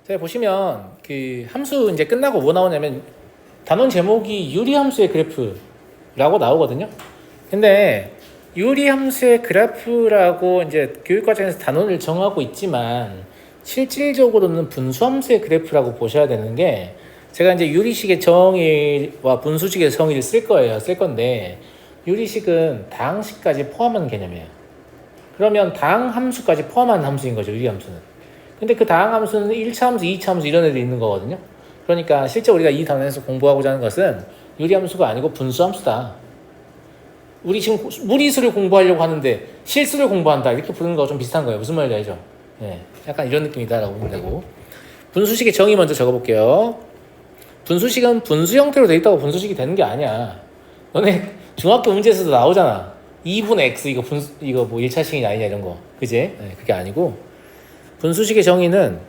자, 보시면 그 함수 이제 끝나고 뭐 나오냐면 단원 제목이 유리함수의 그래프라고 나오거든요. 근데 유리함수의 그래프라고 이제 교육과정에서 단원을 정하고 있지만 실질적으로는 분수함수의 그래프라고 보셔야 되는 게, 제가 이제 유리식의 정의와 분수식의 정의를 쓸 건데 유리식은 다항식까지 포함한 개념이에요. 그러면 다항함수까지 포함한 함수인 거죠, 유리함수는. 근데 그 다항함수는 1차 함수, 2차 함수 이런 애들이 있는 거거든요. 그러니까 실제 우리가 이 단원에서 공부하고자 하는 것은 유리함수가 아니고 분수함수다. 우리 지금 무리수를 공부하려고 하는데 실수를 공부한다, 이렇게 부르는 거가 좀 비슷한 거예요. 무슨 말인지 알죠? 네, 약간 이런 느낌이다라고 보면 되고, 분수식의 정의 먼저 적어볼게요. 분수식은 분수 형태로 돼 있다고 분수식이 되는 게 아니야. 너네 중학교 문제에서도 나오잖아. 2분의 x 이거 뭐 1차식이냐 아니냐 이런 거, 그지? 네, 그게 아니고 분수식의 정의는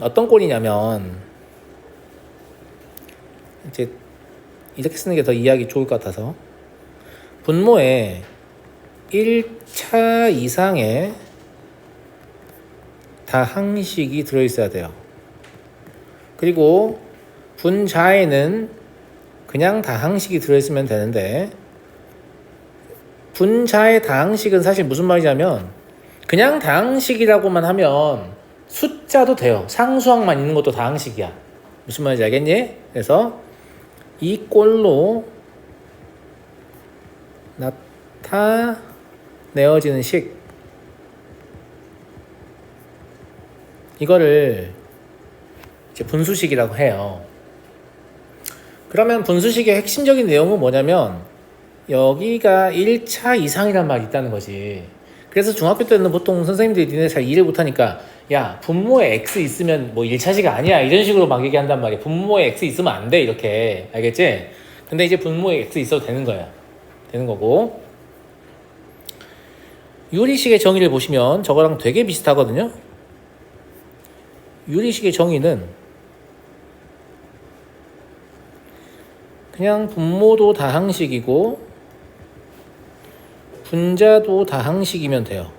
어떤 꼴이냐면, 이제 이렇게 쓰는 게 더 이해하기 좋을 것 같아서, 분모에 1차 이상의 다항식이 들어있어야 돼요. 그리고 분자에는 그냥 다항식이 들어있으면 되는데, 분자의 다항식은 사실 무슨 말이냐면 그냥 다항식이라고만 하면 숫자도 돼요. 상수항만 있는 것도 다항식이야. 무슨 말인지 알겠니? 그래서 이 꼴로 나타내어지는 식, 이거를 이제 분수식이라고 해요. 그러면 분수식의 핵심적인 내용은 뭐냐면 여기가 1차 이상이란 말이 있다는 거지. 그래서 중학교 때는 보통 선생님들이 니네 잘 이해를 못하니까 야, 분모에 x 있으면 뭐 1차식 아니야, 이런 식으로 막 얘기한단 말이야. 분모에 x 있으면 안 돼, 이렇게. 알겠지? 근데 이제 분모에 x 있어도 되는 거야. 되는 거고, 유리식의 정의를 보시면 저거랑 되게 비슷하거든요. 유리식의 정의는 그냥 분모도 다항식이고 분자도 다항식이면 돼요.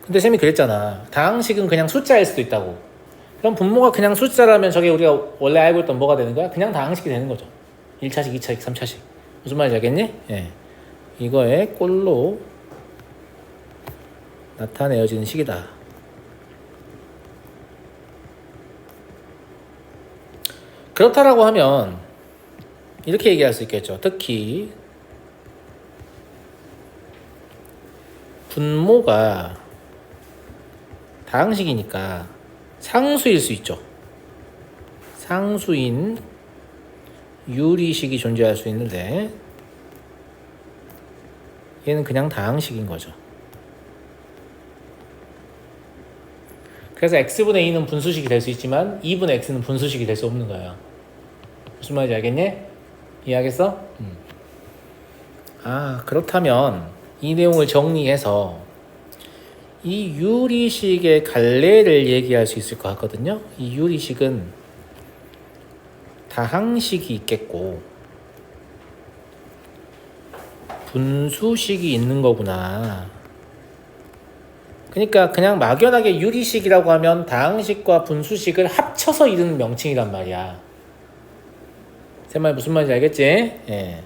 근데 쌤이 그랬잖아. 다항식은 그냥 숫자일 수도 있다고. 그럼 분모가 그냥 숫자라면 저게 우리가 원래 알고 있던 뭐가 되는 거야? 그냥 다항식이 되는 거죠. 1차식, 2차식, 3차식. 무슨 말인지 알겠니? 예. 이거의 꼴로 나타내어지는 식이다. 그렇다라고 하면 이렇게 얘기할 수 있겠죠. 특히 분모가 다항식이니까 상수일 수 있죠. 상수인 유리식이 존재할 수 있는데 얘는 그냥 다항식인 거죠. 그래서 x분의 2는 분수식이 될 수 있지만 2분의 x는 분수식이 될 수 없는 거예요. 무슨 말인지 알겠니? 이해하겠어? 그렇다면 이 내용을 정리해서 이 유리식의 갈래를 얘기할 수 있을 것 같거든요. 이 유리식은 다항식이 있겠고 분수식이 있는 거구나. 그러니까 그냥 막연하게 유리식이라고 하면 다항식과 분수식을 합쳐서 이루는 명칭이란 말이야. 제 말 무슨 말인지 알겠지? 예.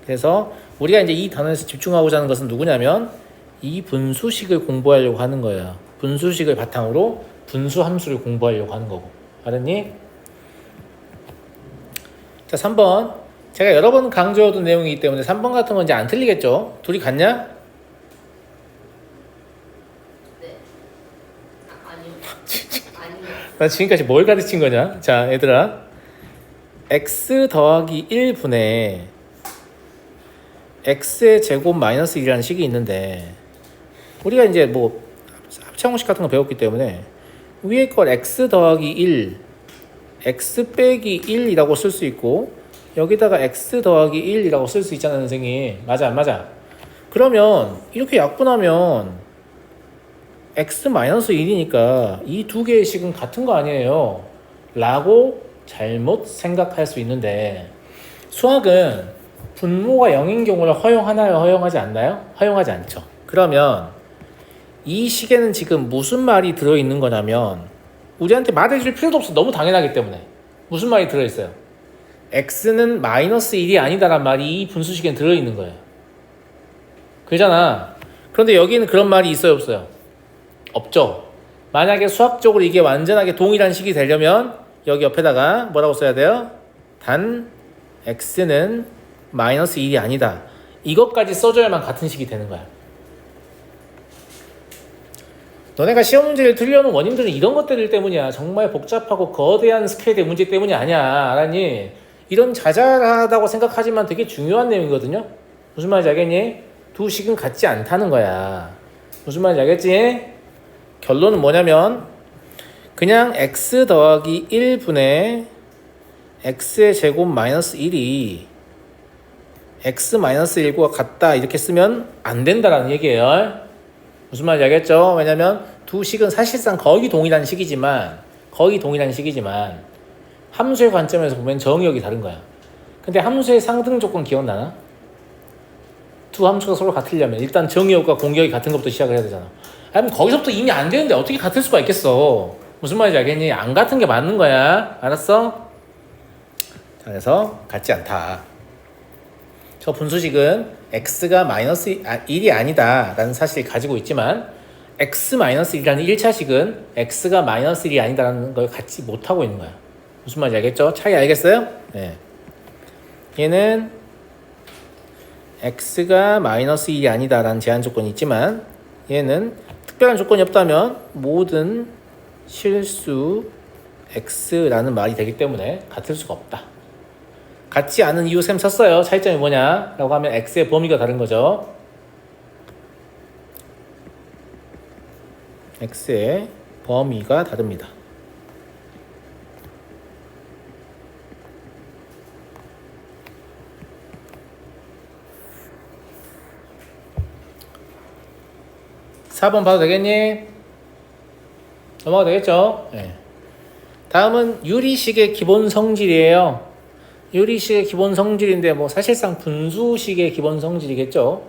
그래서 우리가 이제 이 단원에서 집중하고자 하는 것은 누구냐면 이 분수식을 공부하려고 하는 거예요. 분수식을 바탕으로 분수함수를 공부하려고 하는 거고. 알았니? 자, 3번. 제가 여러 번 강조해둔 내용이기 때문에 3번 같은 건 이제 안 틀리겠죠? 둘이 같냐? 네. 아니요. 아니요. 나 지금까지 뭘 가르친 거냐? 자, 얘들아. x 더하기 1분의 x의 제곱 마이너스 1이라는 식이 있는데, 우리가 이제 뭐 합창공식 같은 거 배웠기 때문에 위에 걸 x 더하기 1, x 빼기 1이라고 쓸 수 있고 여기다가 x 더하기 1이라고 쓸 수 있잖아요, 선생님. 맞아 안 맞아? 그러면 이렇게 약분하면 x 마이너스 1이니까 이 두 개의 식은 같은 거 아니에요 라고 잘못 생각할 수 있는데, 수학은 분모가 0인 경우를 허용하나요? 허용하지 않나요? 허용하지 않죠. 그러면 이 식에는 지금 무슨 말이 들어있는 거냐면 우리한테 말해줄 필요도 없어. 너무 당연하기 때문에. 무슨 말이 들어있어요? x는 마이너스 1이 아니다란 말이 이 분수식에는 들어있는 거예요. 그러잖아. 그런데 여기는 그런 말이 있어요, 없어요? 없죠. 만약에 수학적으로 이게 완전하게 동일한 식이 되려면 여기 옆에다가 뭐라고 써야 돼요? 단 x는 마이너스 1이 아니다. 이것까지 써줘야만 같은 식이 되는 거야. 너네가 시험 문제를 틀려는 원인들은 이런 것들 때문이야. 정말 복잡하고 거대한 스케일의 문제 때문이 아니야. 알았니? 이런 자잘하다고 생각하지만 되게 중요한 내용이거든요. 무슨 말인지 알겠니? 두 식은 같지 않다는 거야. 무슨 말인지 알겠지? 결론은 뭐냐면 그냥 x 더하기 1분의 x의 제곱 마이너스 1이 x 마이너스 1과 같다 이렇게 쓰면 안 된다라는 얘기예요. 무슨 말인지 알겠죠? 왜냐면 두 식은 사실상 거의 동일한 식이지만 함수의 관점에서 보면 정의역이 다른 거야. 근데 함수의 상등 조건 기억나나? 두 함수가 서로 같으려면 일단 정의역과 공역이 같은 것부터 시작을 해야 되잖아. 아니 거기서부터 이미 안 되는데 어떻게 같을 수가 있겠어? 무슨 말인지 알겠니? 안 같은 게 맞는 거야. 알았어? 그래서 같지 않다. 저 분수식은 x가 마이너스 1이 아니다 라는 사실을 가지고 있지만 x-1이라는 1차식은 x가 마이너스 1이 아니다라는 걸 갖지 못하고 있는 거야. 무슨 말인지 알겠죠? 차이 알겠어요? 네. 얘는 x가 마이너스 1이 아니다라는 제한 조건이 있지만 얘는 특별한 조건이 없다면 모든 실수 x라는 말이 되기 때문에 같을 수가 없다. 같지 않은 이유 쌤 썼어요. 차이점이 뭐냐 라고 하면 x의 범위가 다른 거죠. x의 범위가 다릅니다. (4번) 봐도 되겠니? 넘어가도 되겠죠? 네. 다음은 유리식의 기본 성질이에요. 유리식의 기본 성질인데 뭐 사실상 분수식의 기본 성질이겠죠.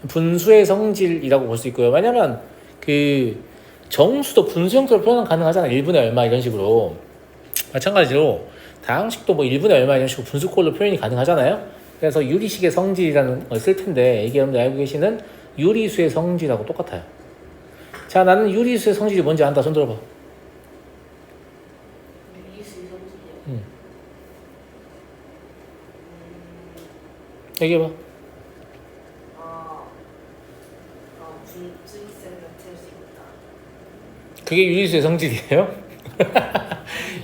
분수의 성질이라고 볼 수 있고요. 왜냐면 그 정수도 분수 형태로 표현 가능하잖아. 1분의 얼마 이런 식으로. 마찬가지로 다항식도 뭐 1분의 얼마 이런 식으로 분수꼴로 표현이 가능하잖아요. 그래서 유리식의 성질이라는 걸 쓸 텐데 이게 여러분들 알고 계시는 유리수의 성질하고 똑같아요. 자, 나는 유리수의 성질이 뭔지 안다. 손 들어봐. 유리수의 성질이요? 얘기해봐. 분수쌤 같을 수 있다. 그게 유리수의 성질이에요?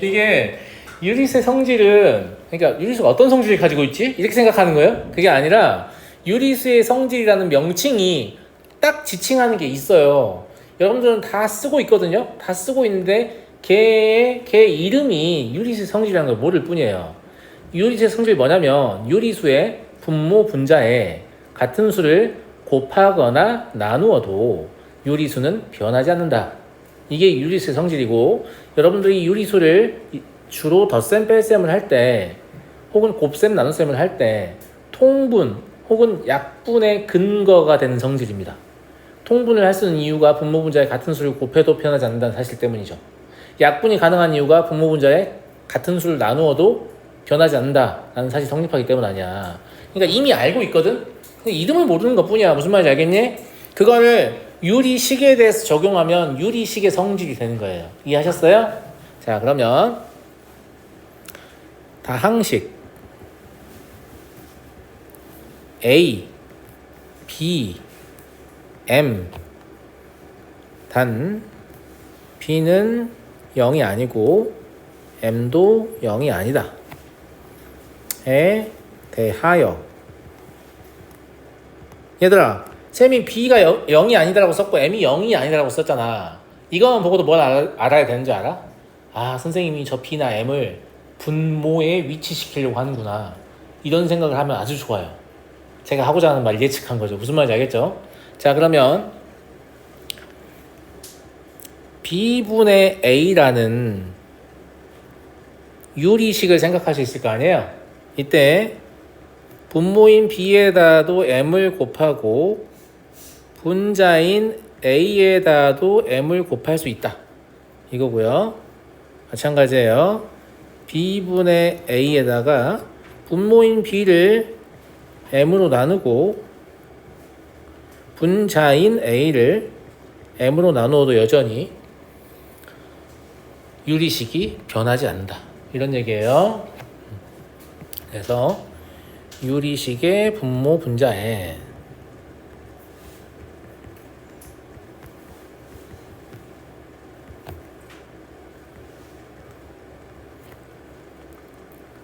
이게 유리수의 성질은 그러니까 유리수가 어떤 성질을 가지고 있지? 이렇게 생각하는 거예요? 그게 아니라 유리수의 성질이라는 명칭이 딱 지칭하는 게 있어요. 여러분들은 다 쓰고 있거든요. 다 쓰고 있는데 걔 이름이 유리수의 성질이라는 걸 모를 뿐이에요. 유리수의 성질이 뭐냐면 유리수의 분모 분자에 같은 수를 곱하거나 나누어도 유리수는 변하지 않는다. 이게 유리수의 성질이고 여러분들이 유리수를 주로 덧셈 뺄셈을 할 때 혹은 곱셈 나눗셈을 할 때 통분 혹은 약분의 근거가 되는 성질입니다. 통분을 할 수 있는 이유가 분모 분자에 같은 수를 곱해도 변하지 않는다는 사실 때문이죠. 약분이 가능한 이유가 분모 분자에 같은 수를 나누어도 변하지 않는다라는 사실이 성립하기 때문 아니야. 그러니까 이미 알고 있거든? 근데 이름을 모르는 것 뿐이야. 무슨 말인지 알겠니? 그거를 유리식에 대해서 적용하면 유리식의 성질이 되는 거예요. 이해하셨어요? 자, 그러면 다항식 A, B, M 단 B는 0이 아니고 M도 0이 아니다 에 대하여 얘들아 쌤이 B가 0이 아니다라고 썼고 M이 0이 아니다라고 썼잖아. 이거만 보고도 뭘 알아야 되는 줄 알아? 아, 선생님이 저 B나 M을 분모에 위치시키려고 하는구나. 이런 생각을 하면 아주 좋아요. 제가 하고자 하는 말 예측한 거죠. 무슨 말인지 알겠죠? 자, 그러면 B분의 A라는 유리식을 생각할 수 있을 거 아니에요? 이때 분모인 B에다도 M을 곱하고 분자인 A에다도 M을 곱할 수 있다. 이거고요. 마찬가지예요. B분의 A에다가 분모인 B를 M으로 나누고 분자인 A를 M으로 나누어도 여전히 유리식이 변하지 않는다. 이런 얘기예요. 그래서 유리식의 분모 분자에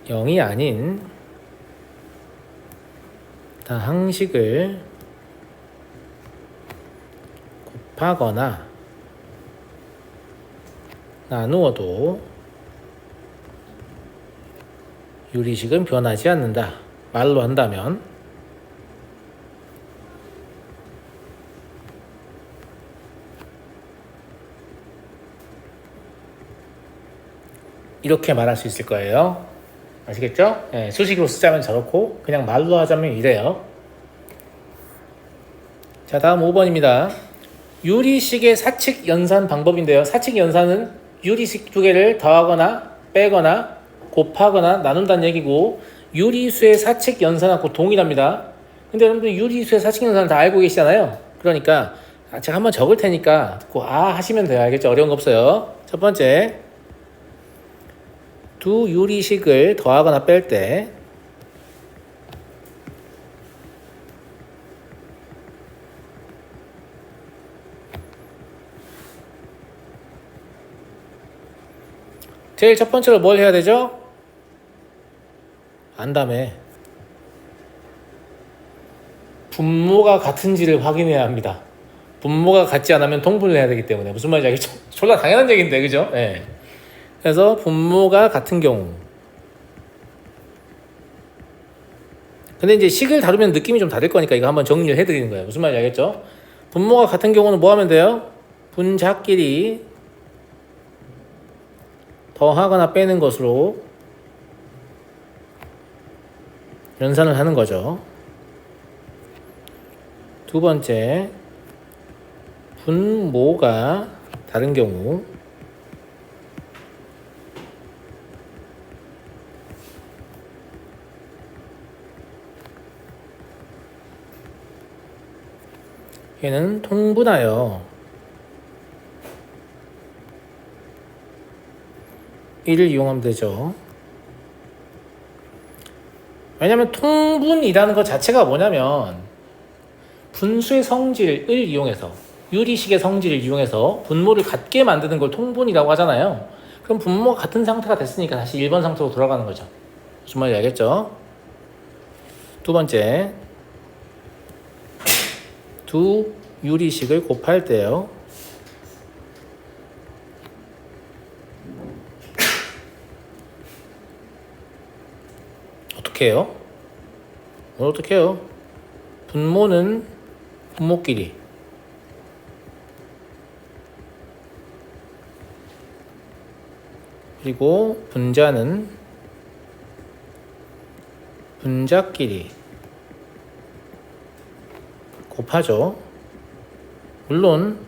영이 아닌 다항식을 곱하거나 나누어도 유리식은 변하지 않는다. 말로 한다면 이렇게 말할 수 있을 거예요. 아시겠죠? 네, 수식으로 쓰자면 저렇고 그냥 말로 하자면 이래요. 자, 다음 5번입니다. 유리식의 사칙 연산 방법인데요. 사칙 연산은 유리식 두 개를 더하거나 빼거나 곱하거나 나눈다는 얘기고 유리수의 사칙 연산하고 동일합니다. 근데 여러분들 유리수의 사칙 연산을 다 알고 계시잖아요. 그러니까 제가 한번 적을 테니까 듣고 하시면 돼요. 알겠죠? 어려운 거 없어요. 첫 번째, 두 유리식을 더하거나 뺄 때 제일 첫 번째로 뭘 해야 되죠? 안다음에 분모가 같은지를 확인해야 합니다. 분모가 같지 않으면 통분을 해야 되기 때문에. 무슨 말인지 알겠죠? 졸라 당연한 얘기인데, 그죠? 네. 그래서 분모가 같은 경우. 근데 이제 식을 다루면 느낌이 좀 다를 거니까 이거 한번 정리를 해드리는 거예요. 무슨 말인지 알겠죠? 분모가 같은 경우는 뭐 하면 돼요? 분자끼리 더하거나 빼는 것으로 연산을 하는 거죠. 두 번째, 분모가 다른 경우 얘는 통분하여 1을 이용하면 되죠. 왜냐하면 통분이라는 것 자체가 뭐냐면 분수의 성질을 이용해서 유리식의 성질을 이용해서 분모를 같게 만드는 걸 통분이라고 하잖아요. 그럼 분모가 같은 상태가 됐으니까 다시 1번 상태로 돌아가는 거죠. 무슨 말인지 알겠죠? 두 번째, 두 유리식을 곱할 때요. 어떻게 해요? 어떻게 해요? 분모는 분모끼리 그리고 분자는 분자끼리 곱하죠. 물론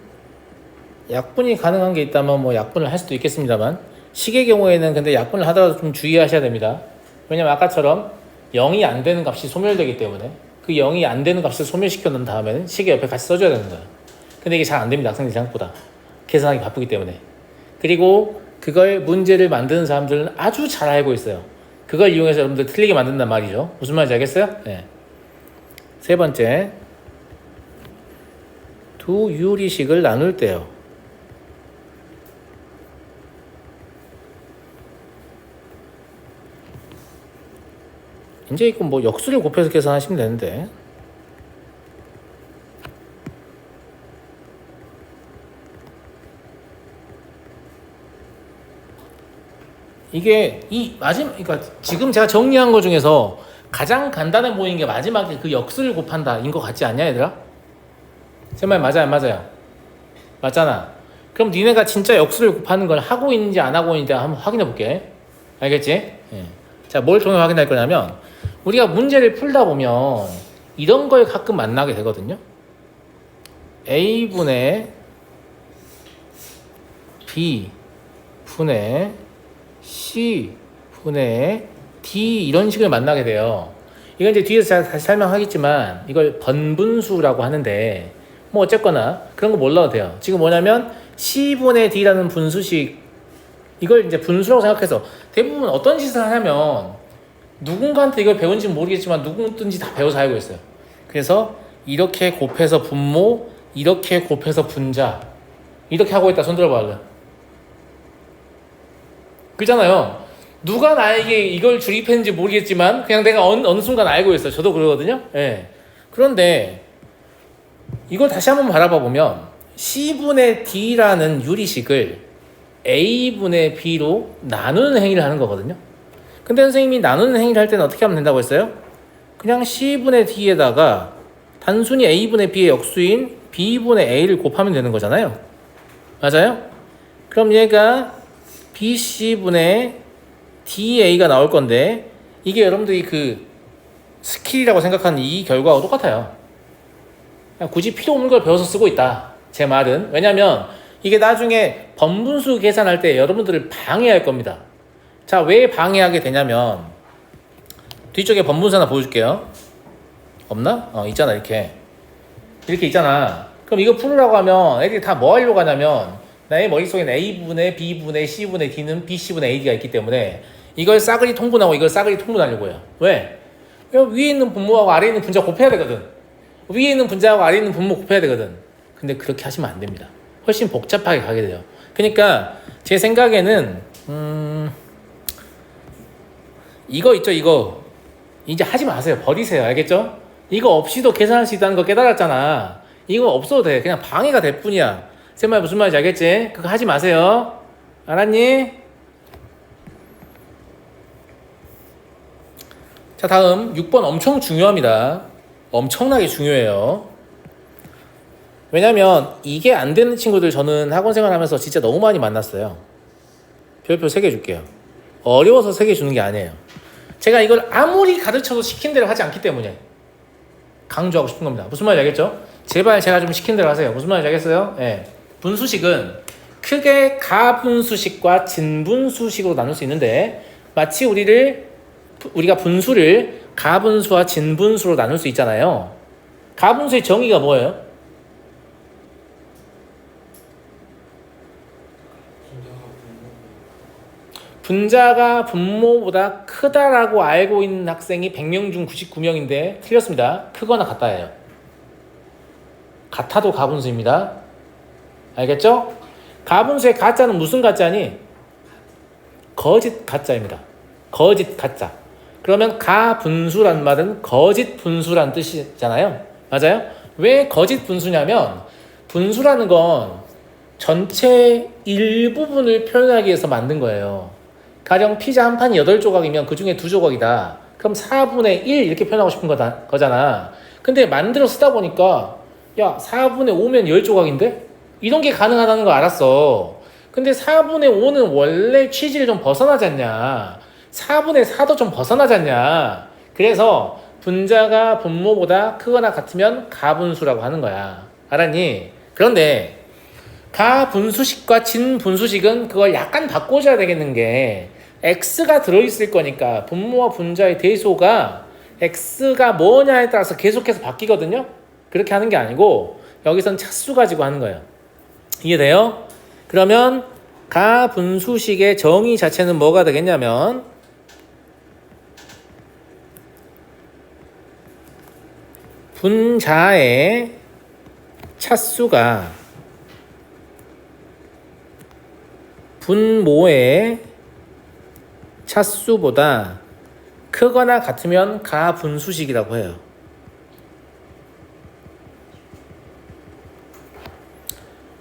약분이 가능한 게 있다면 뭐 약분을 할 수도 있겠습니다만 식의 경우에는 근데 약분을 하더라도 좀 주의하셔야 됩니다. 왜냐면 아까처럼 0이 안 되는 값이 소멸되기 때문에 그 0이 안 되는 값을 소멸시켜 놓은 다음에는 식의 옆에 같이 써줘야 되는 거예요. 근데 이게 잘 안 됩니다. 학생들 생각보다. 계산하기 바쁘기 때문에. 그리고 그걸 문제를 만드는 사람들은 아주 잘 알고 있어요. 그걸 이용해서 여러분들 틀리게 만든단 말이죠. 무슨 말인지 알겠어요? 네. 세 번째, 두 유리식을 나눌 때요. 이제 이거 뭐 역수를 곱해서 계산하시면 되는데 이게 이 마지막 그러니까 지금 제가 정리한 거 중에서 가장 간단해 보이는 게 마지막에 그 역수를 곱한다인 것 같지 않냐 얘들아? 제 말 맞아요 안 맞아요? 맞잖아. 그럼 니네가 진짜 역수를 곱하는 걸 하고 있는지 안 하고 있는지 한번 확인해 볼게. 알겠지? 예. 자, 뭘 통해 확인할 거냐면 우리가 문제를 풀다 보면 이런 걸 가끔 만나게 되거든요. A분의 B분의 C분의 D 이런 식을 만나게 돼요. 이건 이제 뒤에서 다시 설명하겠지만 이걸 번분수라고 하는데 뭐 어쨌거나 그런 거 몰라도 돼요. 지금 뭐냐면 C분의 D라는 분수식 이걸 이제 분수라고 생각해서 대부분 어떤 짓을 하냐면 누군가한테 이걸 배운지는 모르겠지만 누구든지 다 배워서 알고 있어요. 그래서 이렇게 곱해서 분모, 이렇게 곱해서 분자 이렇게 하고 있다. 손 들어봐 얼른. 그잖아요. 누가 나에게 이걸 주입했는지 모르겠지만 그냥 내가 어느 순간 알고 있어요. 저도 그러거든요. 예. 그런데 이걸 다시 한번 바라봐 보면 C분의 D라는 유리식을 A분의 B로 나누는 행위를 하는 거거든요. 근데 선생님이 나누는 행위를 할 때는 어떻게 하면 된다고 했어요? 그냥 C분의 D에다가 단순히 A분의 B의 역수인 B분의 A를 곱하면 되는 거잖아요. 맞아요? 그럼 얘가 BC분의 DA가 나올 건데 이게 여러분들이 그 스킬이라고 생각하는 이 결과와 똑같아요. 그냥 굳이 필요 없는 걸 배워서 쓰고 있다. 제 말은. 왜냐면 이게 나중에 번분수 계산할 때 여러분들을 방해할 겁니다. 자, 왜 방해하게 되냐면 뒤쪽에 번분수 하나 보여줄게요. 없나? 있잖아. 이렇게 있잖아. 그럼 이거 풀으라고 하면 애들이 다 뭐 하려고 하냐면 나의 머릿속에는 A분의 B분의 C분의 D는 BC분의 AD가 있기 때문에 이걸 싸그리 통분하고 이걸 싸그리 통분하려고 해요. 왜? 위에 있는 분모하고 아래에 있는 분자 곱해야 되거든. 위에 있는 분자하고 아래에 있는 분모 곱해야 되거든. 근데 그렇게 하시면 안 됩니다. 훨씬 복잡하게 가게 돼요. 그러니까 제 생각에는 이거 있죠. 이거 이제 하지 마세요. 버리세요. 알겠죠? 이거 없이도 계산할 수 있다는 거 깨달았잖아. 이거 없어도 돼. 그냥 방해가 될 뿐이야. 제 말 무슨 말인지 알겠지? 그거 하지 마세요. 알았니? 자, 다음 6번 엄청 중요합니다. 엄청나게 중요해요. 왜냐면 이게 안 되는 친구들 저는 학원 생활하면서 진짜 너무 많이 만났어요. 별표 3개 줄게요. 어려워서 3개 주는 게 아니에요. 제가 이걸 아무리 가르쳐도 시킨 대로 하지 않기 때문에 강조하고 싶은 겁니다. 무슨 말인지 알겠죠? 제발 제가 좀 시킨 대로 하세요. 무슨 말인지 알겠어요? 네. 분수식은 크게 가분수식과 진분수식으로 나눌 수 있는데 마치 우리가 분수를 가분수와 진분수로 나눌 수 있잖아요. 가분수의 정의가 뭐예요? 분자가 분모보다 크다라고 알고 있는 학생이 100명 중 99명인데 틀렸습니다. 크거나 같다예요. 같아도 가분수입니다. 알겠죠? 가분수의 가짜는 무슨 가짜니? 거짓 가짜입니다. 거짓 가짜. 그러면 가분수란 말은 거짓 분수란 뜻이잖아요. 맞아요? 왜 거짓 분수냐면 분수라는 건 전체 일부분을 표현하기 위해서 만든 거예요. 가령 피자 한 판이 8조각이면 그 중에 2조각이다. 그럼 4분의 1 이렇게 표현하고 싶은 거잖아. 근데 만들어 쓰다 보니까 야 4분의 5면 10조각인데? 이런 게 가능하다는 거 알았어. 근데 4분의 5는 원래 취지를 좀 벗어나지 않냐. 4분의 4도 좀 벗어나지 않냐. 그래서 분자가 분모보다 크거나 같으면 가분수라고 하는 거야. 알았니? 그런데 가분수식과 진분수식은 그걸 약간 바꿔줘야 되겠는 게 x가 들어있을 거니까 분모와 분자의 대소가 x가 뭐냐에 따라서 계속해서 바뀌거든요. 그렇게 하는 게 아니고 여기선 차수 가지고 하는 거예요. 이해돼요? 그러면 가분수식의 정의 자체는 뭐가 되겠냐면 분자의 차수가 분모의 차수보다 크거나 같으면 가분수식이라고 해요.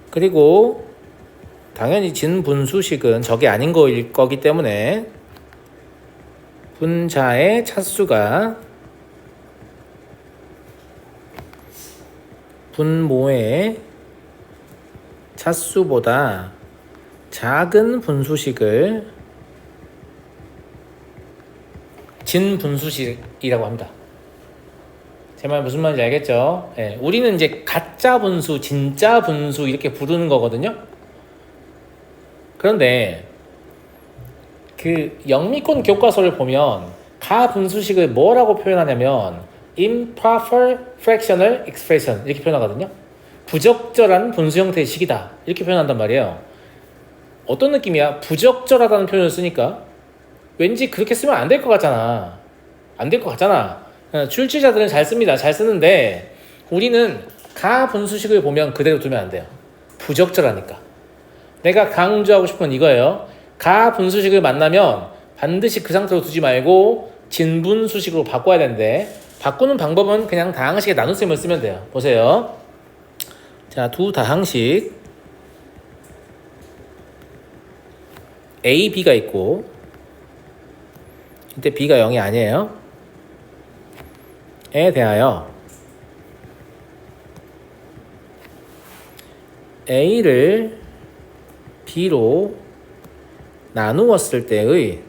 그리고 당연히 진분수식은 저게 아닌 거일 거기 때문에 분자의 차수가 분모의 차수보다 작은 분수식을 진분수식이라고 합니다. 제 말 무슨 말인지 알겠죠? 예, 우리는 이제 가짜 분수, 진짜 분수 이렇게 부르는 거거든요. 그런데 그 영미권 교과서를 보면 가 분수식을 뭐라고 표현하냐면 improper fractional expression 이렇게 표현하거든요. 부적절한 분수 형태의 식이다 이렇게 표현한단 말이에요. 어떤 느낌이야? 부적절하다는 표현을 쓰니까 왠지 그렇게 쓰면 안 될 것 같잖아. 안 될 것 같잖아. 출제자들은 잘 씁니다. 잘 쓰는데 우리는 가 분수식을 보면 그대로 두면 안 돼요. 부적절하니까. 내가 강조하고 싶은 건 이거예요. 가 분수식을 만나면 반드시 그 상태로 두지 말고 진분수식으로 바꿔야 되는데 바꾸는 방법은 그냥 다항식의 나눗셈을 쓰면 돼요. 보세요. 자, 두 다항식 A, B가 있고 이때 B가 0이 아니에요. 에 대하여 A를 B로 나누었을 때의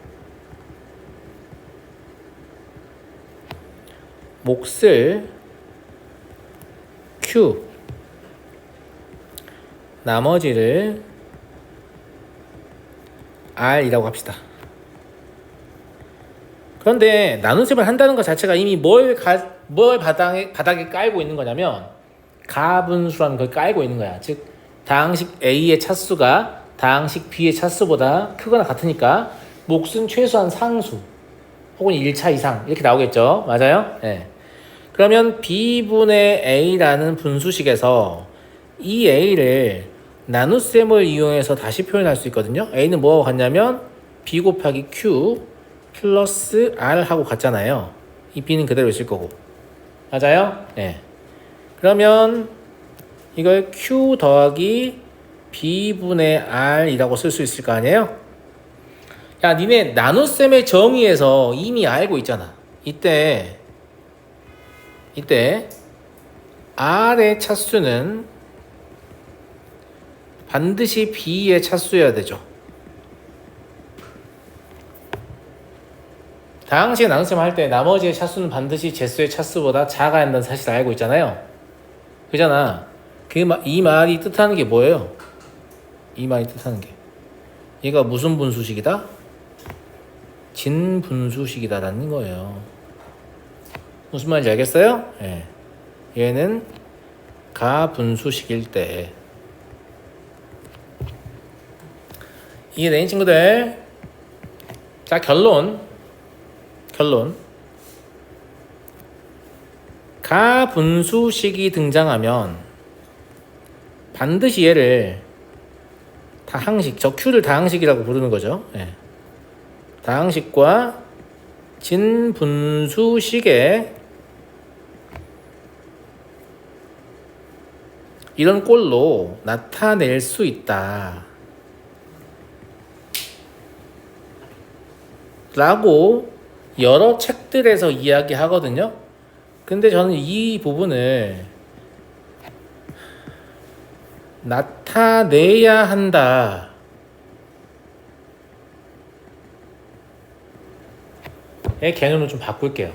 몫을 Q 나머지를 R이라고 합시다. 그런데 나눗셈을 한다는 것 자체가 이미 뭘 바닥에 깔고 있는 거냐면 가분수라는 걸 깔고 있는 거야. 즉 다항식 A의 차수가 다항식 B의 차수보다 크거나 같으니까 몫은 최소한 상수 혹은 1차 이상 이렇게 나오겠죠. 맞아요? 네. 그러면 B분의 A라는 분수식에서 이 A를 나눗셈을 이용해서 다시 표현할 수 있거든요. A는 뭐하고 같냐면 B 곱하기 Q 플러스 R 하고 같잖아요. 이 B는 그대로 있을 거고. 맞아요? 네. 그러면 이걸 Q 더하기 B분의 R이라고 쓸 수 있을 거 아니에요? 야, 니네 나눗셈의 정의에서 이미 알고 있잖아. 이때 R의 차수는 반드시 B의 차수여야 되죠. 다항식의 나눗셈 할 때 나머지의 차수는 반드시 제수의 차수보다 작아야 한다는 사실을 알고 있잖아요. 그잖아. 이 말이 뜻하는 게 뭐예요? 이 말이 뜻하는 게 얘가 무슨 분수식이다? 진분수식이다라는 거예요. 무슨 말인지 알겠어요? 예. 얘는 가분수식일 때 이해되니 친구들? 자, 결론 가분수식이 등장하면 반드시 얘를 다항식, 저 Q를 다항식이라고 부르는 거죠. 예. 다항식과 진분수식에 이런 꼴로 나타낼 수 있다 라고 여러 책들에서 이야기하거든요. 근데 저는 이 부분을 나타내야 한다 의 개념을 좀 바꿀게요.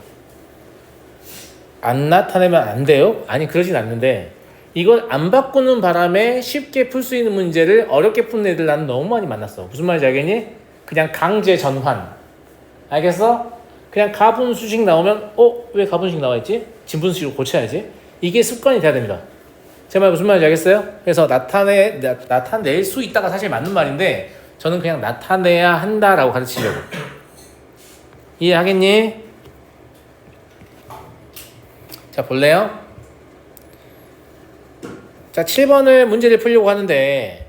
안 나타내면 안 돼요? 아니, 그러진 않는데 이걸 안 바꾸는 바람에 쉽게 풀 수 있는 문제를 어렵게 푸는 애들 나는 너무 많이 만났어. 무슨 말인지 알겠니? 그냥 강제 전환. 알겠어? 그냥 가분수식 나오면 왜 가분수식 나와있지? 진분수식으로 고쳐야지. 이게 습관이 돼야 됩니다. 제 말 무슨 말인지 알겠어요? 그래서 나타낼 수 있다가 사실 맞는 말인데 저는 그냥 나타내야 한다라고 가르치려고. 이해하겠니? 자, 볼래요? 자, 7번 문제를 풀려고 하는데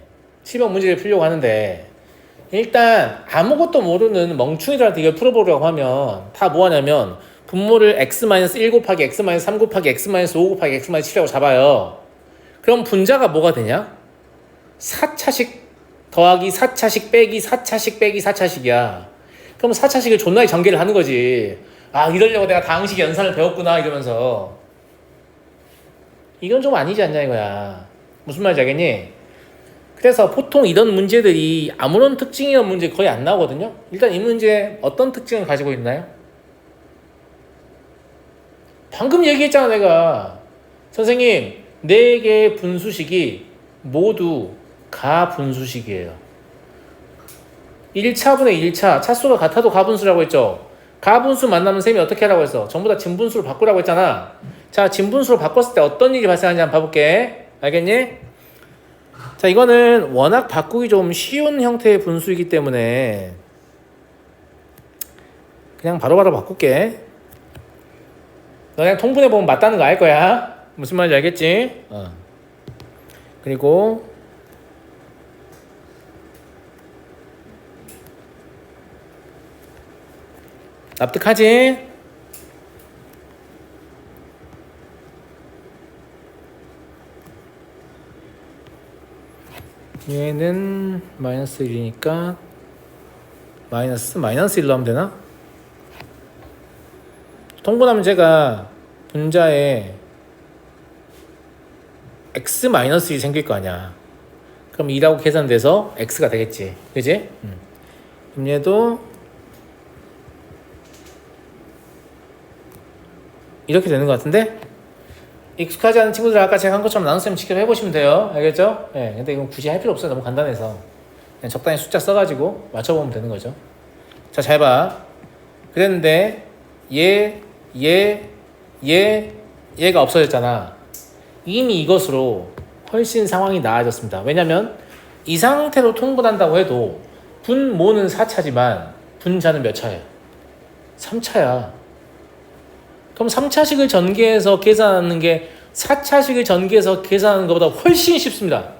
일단 아무것도 모르는 멍충이들한테 이걸 풀어보려고 하면 다 뭐하냐면 분모를 x-1 곱하기 x-3 곱하기 x-5 곱하기 x-7이라고 잡아요. 그럼 분자가 뭐가 되냐? 4차식 더하기 4차식 빼기 4차식 빼기 4차식이야. 그럼 4차식을 존나게 전개를 하는 거지. 아, 이러려고 내가 다항식 연산을 배웠구나 이러면서. 이건 좀 아니지 않냐 이거야. 무슨 말인지 알겠니? 그래서 보통 이런 문제들이 아무런 특징이 없는 문제 거의 안 나오거든요. 일단 이 문제 어떤 특징을 가지고 있나요? 방금 얘기했잖아 내가. 선생님 4개의 분수식이 모두 가분수식이에요. 1차분의 1차 차수가 같아도 가분수라고 했죠. 가분수 만나면 쌤이 어떻게 하라고 했어? 전부 다 진분수로 바꾸라고 했잖아. 자, 진분수로 바꿨을 때 어떤 일이 발생하는지 한번 봐볼게. 알겠니? 자, 이거는 워낙 바꾸기 좀 쉬운 형태의 분수이기 때문에 그냥 바로바로 바꿀게. 너 그냥 통분해보면 맞다는 거 알 거야. 무슨 말인지 알겠지? 그리고 납득하지? 얘는 마이너스 1이니까 마이너스 1로 하면 되나? 통분하면 제가 분자에 x-1이 생길 거 아니야. 그럼 2라고 계산돼서 x가 되겠지. 그지? 그럼 얘도 이렇게 되는 것 같은데? 익숙하지 않은 친구들 아까 제가 한 것처럼 나눗셈 직접 해보시면 돼요. 알겠죠? 예, 근데 이건 굳이 할 필요 없어요. 너무 간단해서. 그냥 적당히 숫자 써가지고 맞춰보면 되는 거죠. 자, 잘 봐. 그랬는데 얘가 없어졌잖아. 이미 이것으로 훨씬 상황이 나아졌습니다. 왜냐면 이 상태로 통분한다고 해도 분모는 4차지만 분자는 몇 차예요? 3차야. 그럼 3차식을 전개해서 계산하는 게 4차식을 전개해서 계산하는 것보다 훨씬 쉽습니다.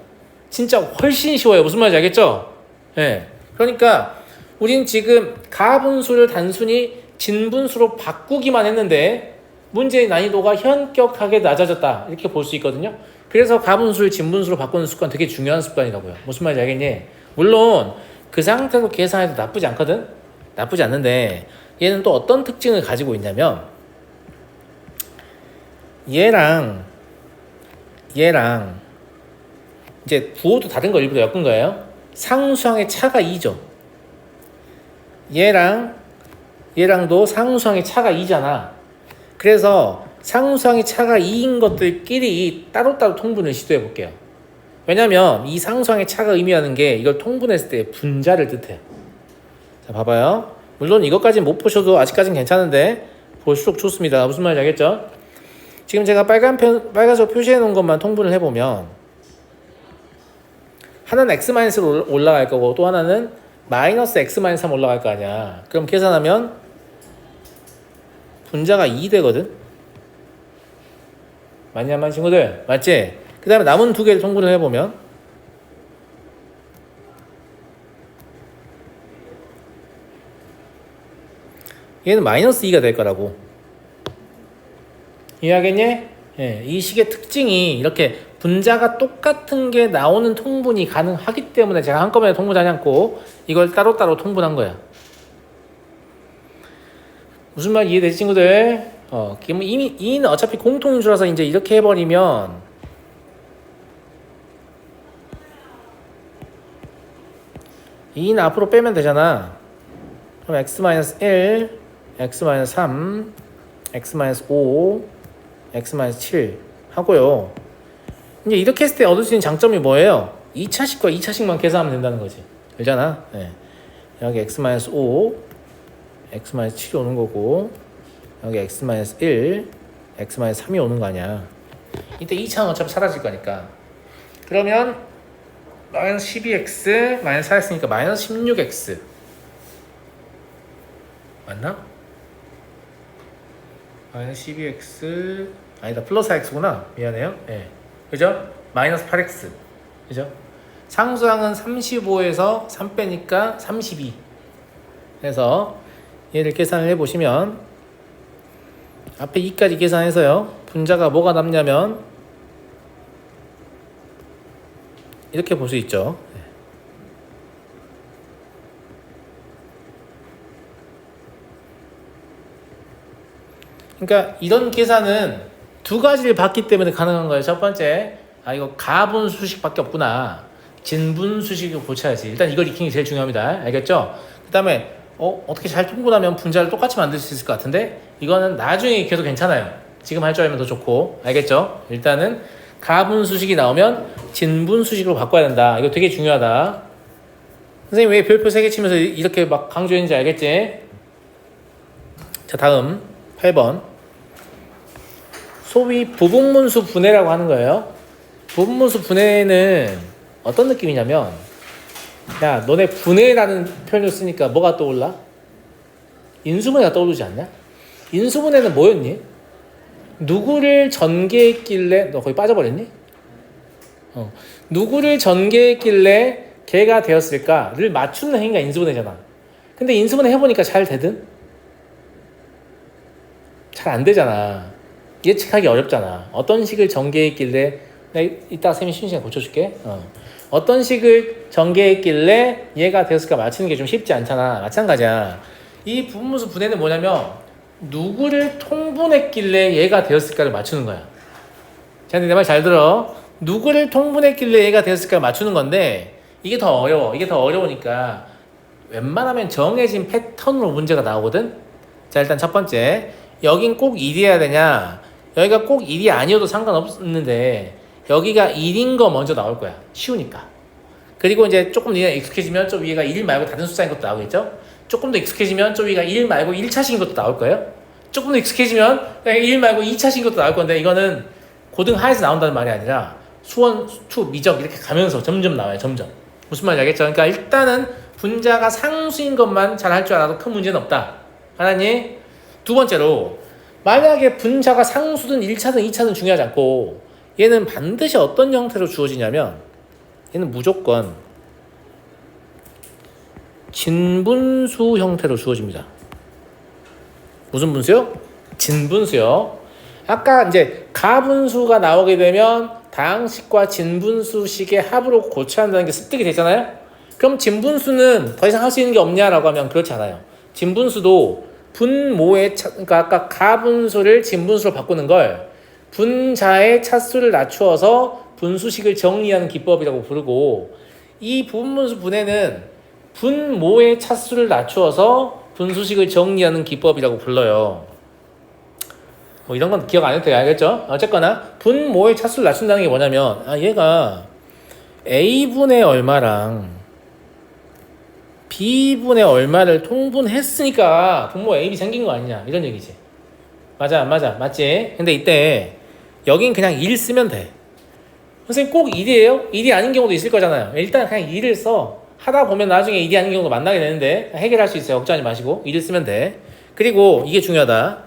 진짜 훨씬 쉬워요. 무슨 말인지 알겠죠? 네. 그러니까 우린 지금 가분수를 단순히 진분수로 바꾸기만 했는데 문제의 난이도가 현격하게 낮아졌다. 이렇게 볼 수 있거든요. 그래서 가분수를 진분수로 바꾸는 습관 되게 중요한 습관이라고요. 무슨 말인지 알겠니? 물론 그 상태로 계산해도 나쁘지 않거든? 나쁘지 않는데 얘는 또 어떤 특징을 가지고 있냐면 얘랑 이제 부호도 다른 걸 일부러 엮은 거예요. 상수항의 차가 2죠. 얘랑도 상수항의 차가 2잖아. 그래서 상수항의 차가 2인 것들끼리 따로따로 통분을 시도해 볼게요. 왜냐면 이 상수항의 차가 의미하는 게 이걸 통분했을 때 분자를 뜻해요. 자, 봐봐요. 물론 이것까지 못 보셔도 아직까지는 괜찮은데 볼수록 좋습니다. 무슨 말인지 알겠죠? 지금 제가 빨간색 표시해 놓은 것만 통분을 해보면 하나는 x-로 올라갈 거고 또 하나는 마이너스 x-3 올라갈 거 아니야. 그럼 계산하면 분자가 2 되거든. 맞냐, 만 친구들? 맞지? 그 다음에 남은 두 개를 통분을 해보면 얘는 마이너스 2가 될 거라고. 이해하겠니? 예, 이 식의 특징이 이렇게 분자가 똑같은 게 나오는 통분이 가능하기 때문에 제가 한꺼번에 통분하지 않고 이걸 따로따로 통분한 거야. 무슨 말 이해되지, 친구들? 이미 2는 어차피 공통인 줄알아서 이제 이렇게 해버리면 (2는) 앞으로 빼면 되잖아. 그럼 x-1, x-3, x-5, x-7 하고요. 이제 이렇게 했을 때 얻을 수 있는 장점이 뭐예요? 2차식과 2차식만 계산하면 된다는 거지. 알잖아? 네. 여기 x-5, x-7이 오는 거고 여기 x-1, x-3이 오는 거 아니야. 이때 2차는 어차피 사라질 거니까. 그러면 마이너스 12x 마이너스 4 했으니까 마이너스 16x 맞나? 마이너스 12x 아니다, 플러스 4x구나. 미안해요. 네. 그죠? 마이너스 8x. 그죠? 상수항은 35에서 3 빼니까 32. 그래서 얘를 계산을 해보시면 앞에 2까지 계산해서요. 분자가 뭐가 남냐면 이렇게 볼 수 있죠. 그러니까 이런 계산은 두 가지를 봤기 때문에 가능한 거예요. 첫 번째, 이거 가분수식밖에 없구나. 진분수식을 고쳐야지. 일단 이걸 익히는 게 제일 중요합니다. 알겠죠? 그 다음에 어떻게 잘 통분하면 분자를 똑같이 만들 수 있을 것 같은데 이거는 나중에 익혀도 괜찮아요. 지금 할 줄 알면 더 좋고. 알겠죠? 일단은 가분수식이 나오면 진분수식으로 바꿔야 된다. 이거 되게 중요하다. 선생님 왜 별표 3개 치면서 이렇게 막 강조했는지 알겠지? 자, 다음 8번. 소위 부분문수 분해라고 하는 거예요. 부분문수 분해는 어떤 느낌이냐면, 야, 너네 분해라는 표현을 쓰니까 뭐가 떠올라? 인수분해가 떠오르지 않냐? 인수분해는 뭐였니? 누구를 전개했길래, 너 거기 빠져버렸니? 누구를 전개했길래 걔가 되었을까를 맞추는 행위가 인수분해잖아. 근데 인수분해 해보니까 잘 되든? 잘 안 되잖아. 예측하기 어렵잖아. 어떤 식을 전개했길래, 내가 이따 쌤이 쉬는 시간 고쳐줄게. 어떤 식을 전개했길래 얘가 되었을까 맞추는 게 좀 쉽지 않잖아. 마찬가지야. 이 부분문수 분해는 뭐냐면 누구를 통분했길래 얘가 되었을까를 맞추는 거야. 자, 내 말 잘 들어. 누구를 통분했길래 얘가 되었을까를 맞추는 건데 이게 더 어려워. 이게 더 어려우니까 웬만하면 정해진 패턴으로 문제가 나오거든. 자, 일단 첫 번째, 여긴 꼭 1이어야 되냐? 여기가 꼭 1이 아니어도 상관없는데 여기가 1인 거 먼저 나올 거야. 쉬우니까. 그리고 이제 조금 위에 익숙해지면 저 위에가 1 말고 다른 숫자인 것도 나오겠죠? 조금 더 익숙해지면 저 위가 1 말고 1차식인 것도 나올 거예요. 조금 더 익숙해지면 1 말고 2차식인 것도 나올 건데 이거는 고등 하에서 나온다는 말이 아니라 수원, 수투, 미적 이렇게 가면서 점점 나와요. 점점. 무슨 말인지 알겠죠? 그러니까 일단은 분자가 상수인 것만 잘 할 줄 알아도 큰 문제는 없다. 하나님. 두 번째로 만약에 분자가 상수든 1차든 2차든 중요하지 않고 얘는 반드시 어떤 형태로 주어지냐면 얘는 무조건 진분수 형태로 주어집니다. 무슨 분수요? 진분수요. 아까 이제 가분수가 나오게 되면 다항식과 진분수식의 합으로 고쳐야 한다는 게 습득이 되잖아요. 그럼 진분수는 더 이상 할 수 있는 게 없냐라고 하면 그렇지 않아요. 진분수도 분모의 그러니까 아까 가분수를 진분수로 바꾸는 걸 분자의 차수를 낮추어서 분수식을 정리하는 기법이라고 부르고, 이 부분분수 분해는 분모의 차수를 낮추어서 분수식을 정리하는 기법이라고 불러요. 뭐 이런 건 기억 안 해도 돼요. 알겠죠? 어쨌거나 분모의 차수를 낮춘다는 게 뭐냐면 얘가 A분의 얼마랑 B분의 얼마를 통분했으니까 분모 AB 생긴 거 아니냐 이런 얘기지. 맞아 안 맞아? 맞지? 근데 이때 여긴 그냥 1 쓰면 돼. 선생님 꼭 1이에요? 1이 아닌 경우도 있을 거잖아요. 일단 그냥 1을 써. 하다 보면 나중에 1이 아닌 경우도 만나게 되는데 해결할 수 있어요. 걱정하지 마시고 1을 쓰면 돼. 그리고 이게 중요하다.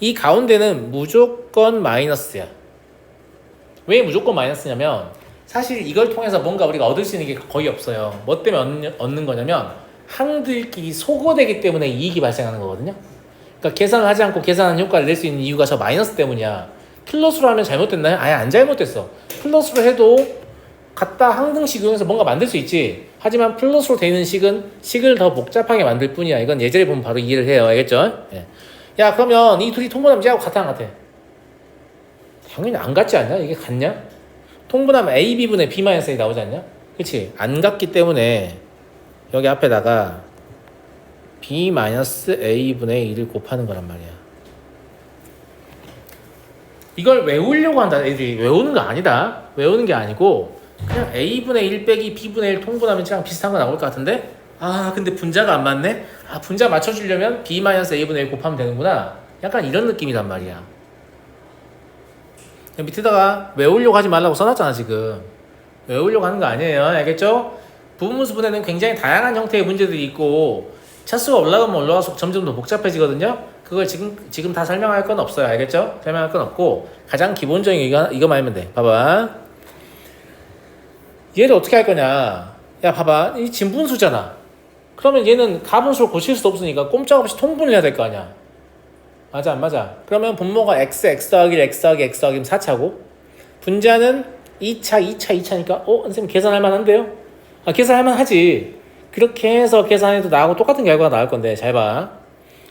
이 가운데는 무조건 마이너스야. 왜 무조건 마이너스냐면 사실 이걸 통해서 뭔가 우리가 얻을 수 있는 게 거의 없어요. 뭐 때문에 얻는 거냐면 항들끼리 소거되기 때문에 이익이 발생하는 거거든요. 그러니까 계산을 하지 않고 계산하는 효과를 낼 수 있는 이유가 저 마이너스 때문이야. 플러스로 하면 잘못됐나요? 아예 안 잘못됐어. 플러스로 해도 갖다 항등식 이용해서 뭔가 만들 수 있지. 하지만 플러스로 되어 있는 식을 더 복잡하게 만들 뿐이야. 이건 예제를 보면 바로 이해를 해요. 알겠죠? 예. 야, 그러면 이 둘이 통분하면 쟤하고 같아 안 같아? 당연히 안 같지 않냐? 이게 같냐? 통분하면 AB분의 B-A 나오지 않냐? 그치? 안 같기 때문에 여기 앞에다가 B-A분의 1을 곱하는 거란 말이야. 이걸 외우려고 한다. 애들이 외우는 거 아니다. 외우는 게 아니고 그냥 A분의 1 빼기 B분의 1 통분하면 쟤랑 비슷한 거 나올 것 같은데, 아 근데 분자가 안 맞네? 아 분자 맞춰주려면 B-A분의 1 곱하면 되는구나. 약간 이런 느낌이란 말이야. 밑에다가 외우려고 하지 말라고 써놨잖아. 지금 외우려고 하는 거 아니에요. 알겠죠? 부분분수 분해는 굉장히 다양한 형태의 문제들이 있고 차수가 올라가면 올라갈수록 점점 더 복잡해지거든요. 그걸 지금 다 설명할 건 없어요. 알겠죠? 설명할 건 없고 가장 기본적인 이거만 하면 돼. 봐봐. 얘를 어떻게 할 거냐. 야 봐봐. 이 진분수잖아. 그러면 얘는 가분수로 고칠 수 없으니까 꼼짝없이 통분을 해야 될 거 아니야. 맞아 안 맞아? 그러면 분모가 x 더하기 1 x 더하기 x 더하기면 4차고 분자는 2차니까 선생님 계산할 만한데요? 아 계산할 만하지. 그렇게 해서 계산해도 나하고 똑같은 결과가 나올 건데 잘 봐.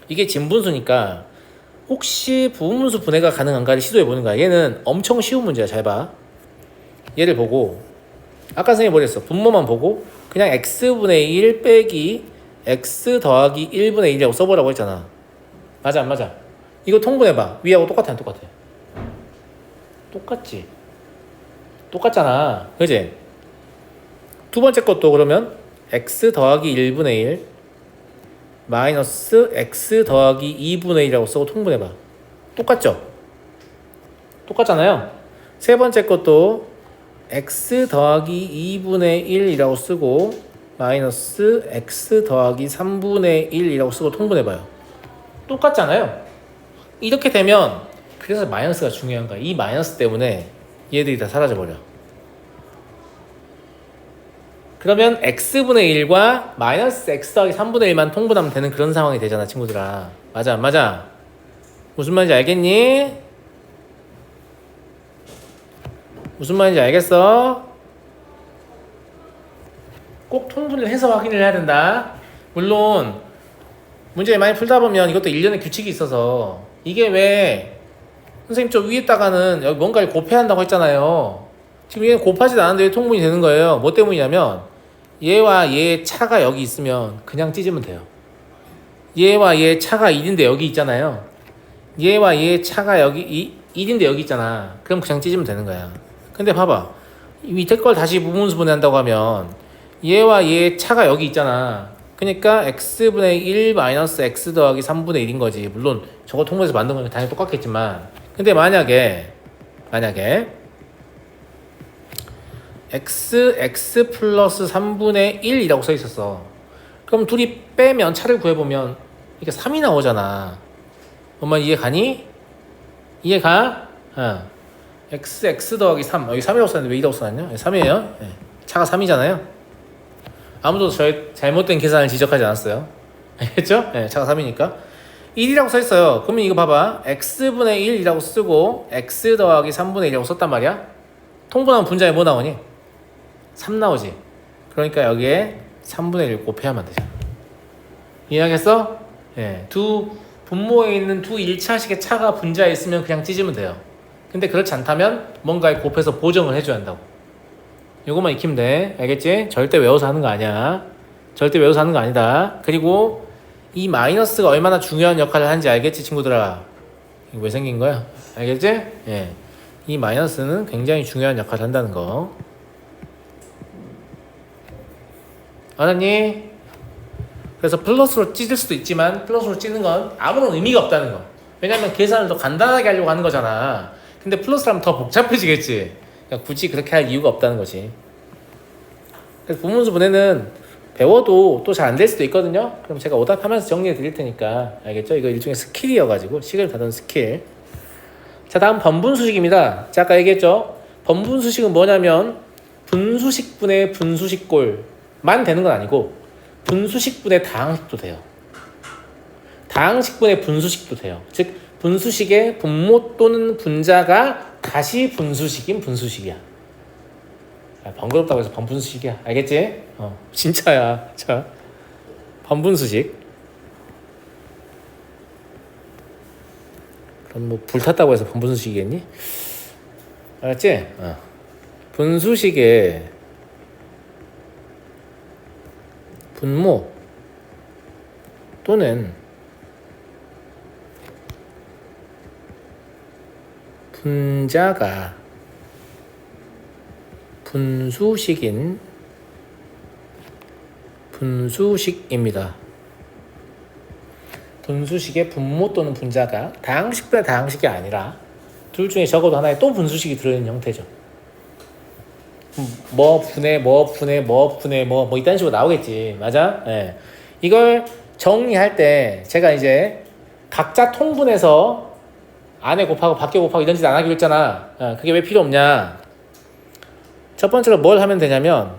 이게 진분수니까 혹시 부분분수 분해가 가능한가를 시도해 보는 거야. 얘는 엄청 쉬운 문제야. 잘 봐. 얘를 보고 아까 선생님이 뭐랬어? 분모만 보고 그냥 x분의 1 빼기 x 더하기 1분의 1이라고 써보라고 했잖아. 맞아 안 맞아? 이거 통분해봐. 위하고 똑같아 안 똑같아? 똑같지. 똑같잖아. 그지? 두 번째 것도 그러면 x 더하기 1분의 1 마이너스 x 더하기 2분의 1이라고 쓰고 통분해봐. 똑같죠? 똑같잖아요. 세 번째 것도 x 더하기 2분의 1이라고 쓰고 마이너스 x 더하기 3분의 1이라고 쓰고 통분해봐요. 똑같잖아요. 이렇게 되면 그래서 마이너스가 중요한 거야. 이 마이너스 때문에 얘들이 다 사라져버려. 그러면 x분의 1과 마이너스 x 더하기 3분의 1만 통분하면 되는 그런 상황이 되잖아, 친구들아. 맞아 안 맞아? 무슨 말인지 알겠니? 무슨 말인지 알겠어? 꼭 통분을 해서 확인을 해야 된다. 물론 문제 많이 풀다 보면 이것도 일련의 규칙이 있어서 이게 왜 선생님 저 위에다가는 여기 뭔가를 곱해야 한다고 했잖아요. 지금 얘는 곱하지도 않은데 왜 통분이 되는 거예요? 뭐 때문이냐면 얘와 얘의 차가 여기 있으면 그냥 찢으면 돼요. 얘와 얘의 차가 1인데 여기 있잖아요. 얘와 얘의 차가 여기 1인데 여기 있잖아. 그럼 그냥 찢으면 되는 거야. 근데 봐봐. 이 밑에 걸 다시 부분수 분해한다고 하면 얘와 얘의 차가 여기 있잖아. 그러니까 x분의 1 마이너스 x 더하기 3분의 1인 거지. 물론 저거 통분해서 만든 건 당연히 똑같겠지만 근데 만약에 x 플러스 3분의 1이라고 써 있었어. 그럼 둘이 빼면 차를 구해보면 이게 3이 나오잖아. 엄마 이해 가니? 이해 가? x 더하기 3 여기 3이라고 썼는데 왜 2라고 써놨냐? 3이에요. 네. 차가 3이잖아요. 아무도 저의 잘못된 계산을 지적하지 않았어요. 알겠죠? 네, 차가 3이니까 1이라고 써 있어요. 그러면 이거 봐봐. x분의 1이라고 쓰고 x 더하기 3분의 1이라고 썼단 말이야. 통분하면 분자에 뭐 나오니? 3 나오지. 그러니까 여기에 3분의 1 곱해야만 되잖아. 이해하겠어? 네. 두 분모에 있는 두 1차식의 차가 분자에 있으면 그냥 찢으면 돼요. 근데 그렇지 않다면 뭔가에 곱해서 보정을 해줘야 한다고. 요것만 익히면 돼. 알겠지? 절대 외워서 하는 거 아니야. 절대 외워서 하는 거 아니다. 그리고 이 마이너스가 얼마나 중요한 역할을 하는지 알겠지, 친구들아? 이거 왜 생긴 거야? 알겠지? 예. 이 마이너스는 굉장히 중요한 역할을 한다는 거. 알았니? 그래서 플러스로 찢을 수도 있지만 플러스로 찢는 건 아무런 의미가 없다는 거. 왜냐면 계산을 더 간단하게 하려고 하는 거잖아. 근데 플러스로 하면 더 복잡해지겠지. 그러니까 굳이 그렇게 할 이유가 없다는 거지. 그래서 부분수 분해는 배워도 또 잘 안 될 수도 있거든요. 그럼 제가 오답하면서 정리해 드릴 테니까 알겠죠? 이거 일종의 스킬이어가지고 식을 다루는 스킬. 자, 다음 번분수식입니다. 자, 아까 얘기했죠? 번분수식은 뭐냐면 분수식분의 분수식꼴만 되는 건 아니고 분수식분의 다항식도 돼요. 다항식분의 분수식도 돼요. 즉 분수식의 분모 또는 분자가 다시 분수식인 분수식이야. 번거롭다고 해서 번분수식이야. 알겠지? 진짜야. 자, 번분수식. 그럼 뭐 불탔다고 해서 번분수식이겠니? 알았지? 분수식의 분모 또는 분자가 분수식인 분수식입니다. 분수식의 분모 또는 분자가 다항식분의 다항식이 아니라 둘 중에 적어도 하나의 또 분수식이 들어있는 형태죠. 뭐 분해 뭐 이딴 식으로 나오겠지. 맞아? 네. 이걸 정리할 때 제가 이제 각자 통분해서 안에 곱하고 밖에 곱하고 이런 짓 안 하기로 했잖아. 그게 왜 필요 없냐? 첫 번째로 뭘 하면 되냐면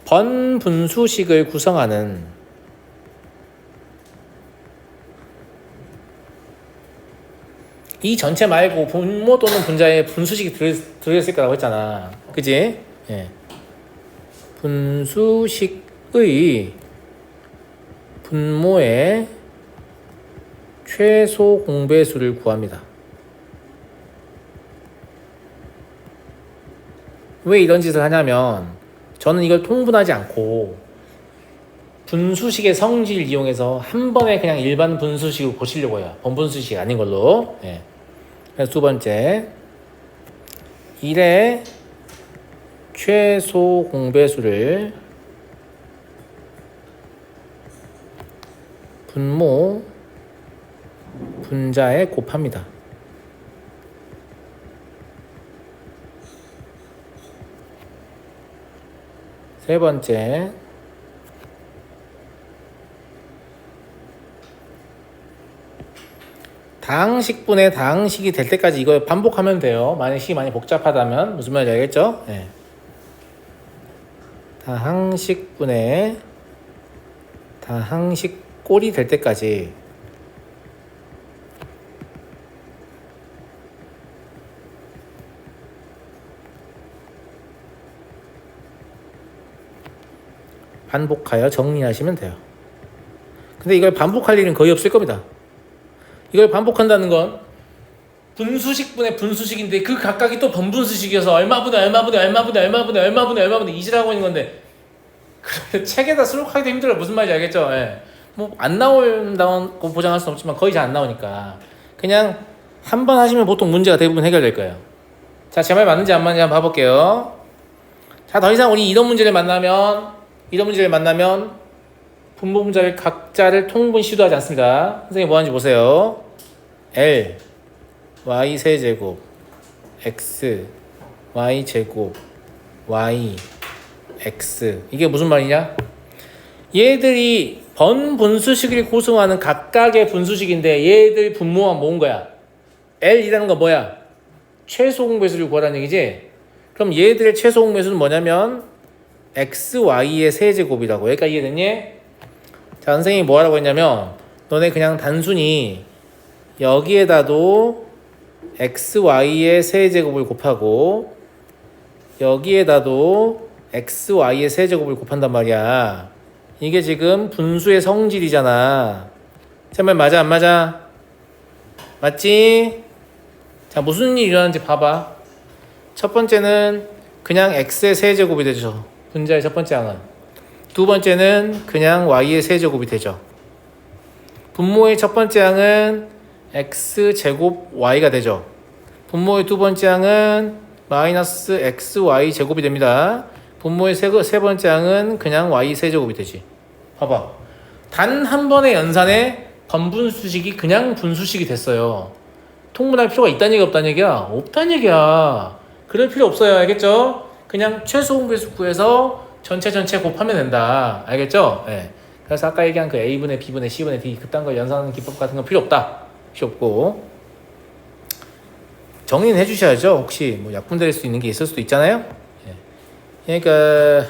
번분수식을 구성하는 이 전체 말고 분모 또는 분자에 분수식이 들어있을 거라고 했잖아. 그지? 예. 분수식의 분모의 최소 공배수를 구합니다. 왜 이런 짓을 하냐면 저는 이걸 통분하지 않고 분수식의 성질을 이용해서 한 번에 그냥 일반 분수식을 고치려고 해요. 번분수식이 아닌 걸로. 예. 그래서 두 번째 1의 최소 공배수를 분모 분자에 곱합니다. 세 번째 다항식분의 다항식이 될 때까지 이거 반복하면 돼요. 만약 식이 많이 복잡하다면 무슨 말인지 알겠죠? 네. 다항식분의 다항식 꼴이 될 때까지 반복하여 정리하시면 돼요. 근데 이걸 반복할 일은 거의 없을 겁니다. 이걸 반복한다는 건 분수식분의 분수식인데 그 각각이 또 번분수식이어서 얼마분의 얼마분의 얼마분의 얼마분의 얼마분의 얼마분의 이지라고 있는 건데 책에다 수록하기도 힘들어요. 무슨 말인지 알겠죠? 예. 뭐 안 나온다고 보장할 수는 없지만 거의 잘 안 나오니까 그냥 한 번 하시면 보통 문제가 대부분 해결될 거예요. 자, 제 말 맞는지 안 맞는지 한번 봐볼게요. 자, 더 이상 우리 이런 문제를 만나면 분모 분자를 각자를 통분 시도하지 않습니다. 선생님 뭐 하는지 보세요. L y 세제곱 x y 제곱 y x 이게 무슨 말이냐? 얘들이 번분수식을 구성하는 각각의 분수식인데 얘들 분모만 모은 거야. L이라는 건 뭐야? 최소 공배수를 구하라는 얘기지? 그럼 얘들의 최소 공배수는 뭐냐면 x, y의 세제곱이라고. 여기까지 이해됐니? 자, 선생님이 뭐 하라고 했냐면 너네 그냥 단순히 여기에다도 x, y의 세제곱을 곱하고 여기에다도 x, y의 세제곱을 곱한단 말이야. 이게 지금 분수의 성질이잖아. 제 말 맞아 안 맞아? 맞지? 자, 무슨 일이 일어나는지 봐봐. 첫 번째는 그냥 x의 세제곱이 되죠. 분자의 첫 번째 항은. 두 번째는 그냥 y의 세제곱이 되죠. 분모의 첫 번째 항은 x제곱 y가 되죠. 분모의 두 번째 항은 마이너스 xy 제곱이 됩니다. 분모의 세 번째 항은 그냥 y 세제곱이 되지. 봐봐. 단 한 번의 연산에 번분수식이 그냥 분수식이 됐어요. 통분할 필요가 있다는 얘기야 없다는 얘기야? 없다는 얘기야. 그럴 필요 없어요. 알겠죠? 그냥 최소 공배수 구해서 전체 곱하면 된다. 알겠죠? 네. 그래서 아까 얘기한 그 A분의 B분의 C분의 D 그딴 거 연산하는 기법 같은 건 필요 없다. 필요 없고. 정리는 해주셔야죠. 혹시 뭐 약분될 수 있는 게 있을 수도 있잖아요. 네. 그러니까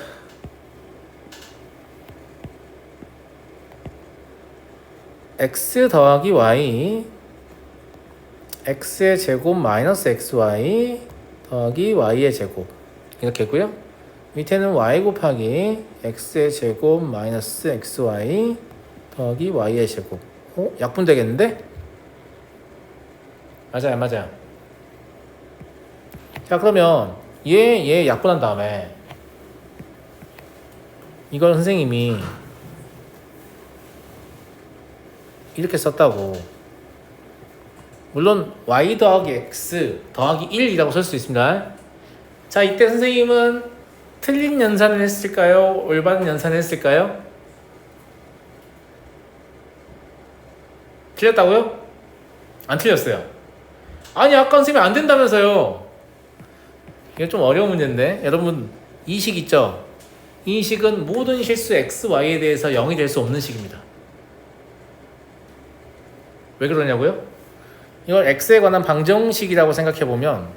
x 더하기 y x의 제곱 마이너스 xy 더하기 y의 제곱 이렇게 했고요. 밑에는 y 곱하기 x의 제곱 마이너스 xy 더하기 y의 제곱. 약분 되겠는데? 맞아요, 맞아요. 자, 그러면 얘 약분한 다음에 이걸 선생님이 이렇게 썼다고. 물론 y 더하기 x 더하기 1이라고 쓸 수 있습니다. 자, 이때 선생님은 틀린 연산을 했을까요? 올바른 연산을 했을까요? 틀렸다고요? 안 틀렸어요. 아니, 아까 선생님이 안 된다면서요. 이게 좀 어려운 문제인데 여러분, 이 식 있죠? 이 식은 모든 실수 x, y에 대해서 0이 될 수 없는 식입니다. 왜 그러냐고요? 이걸 x에 관한 방정식이라고 생각해보면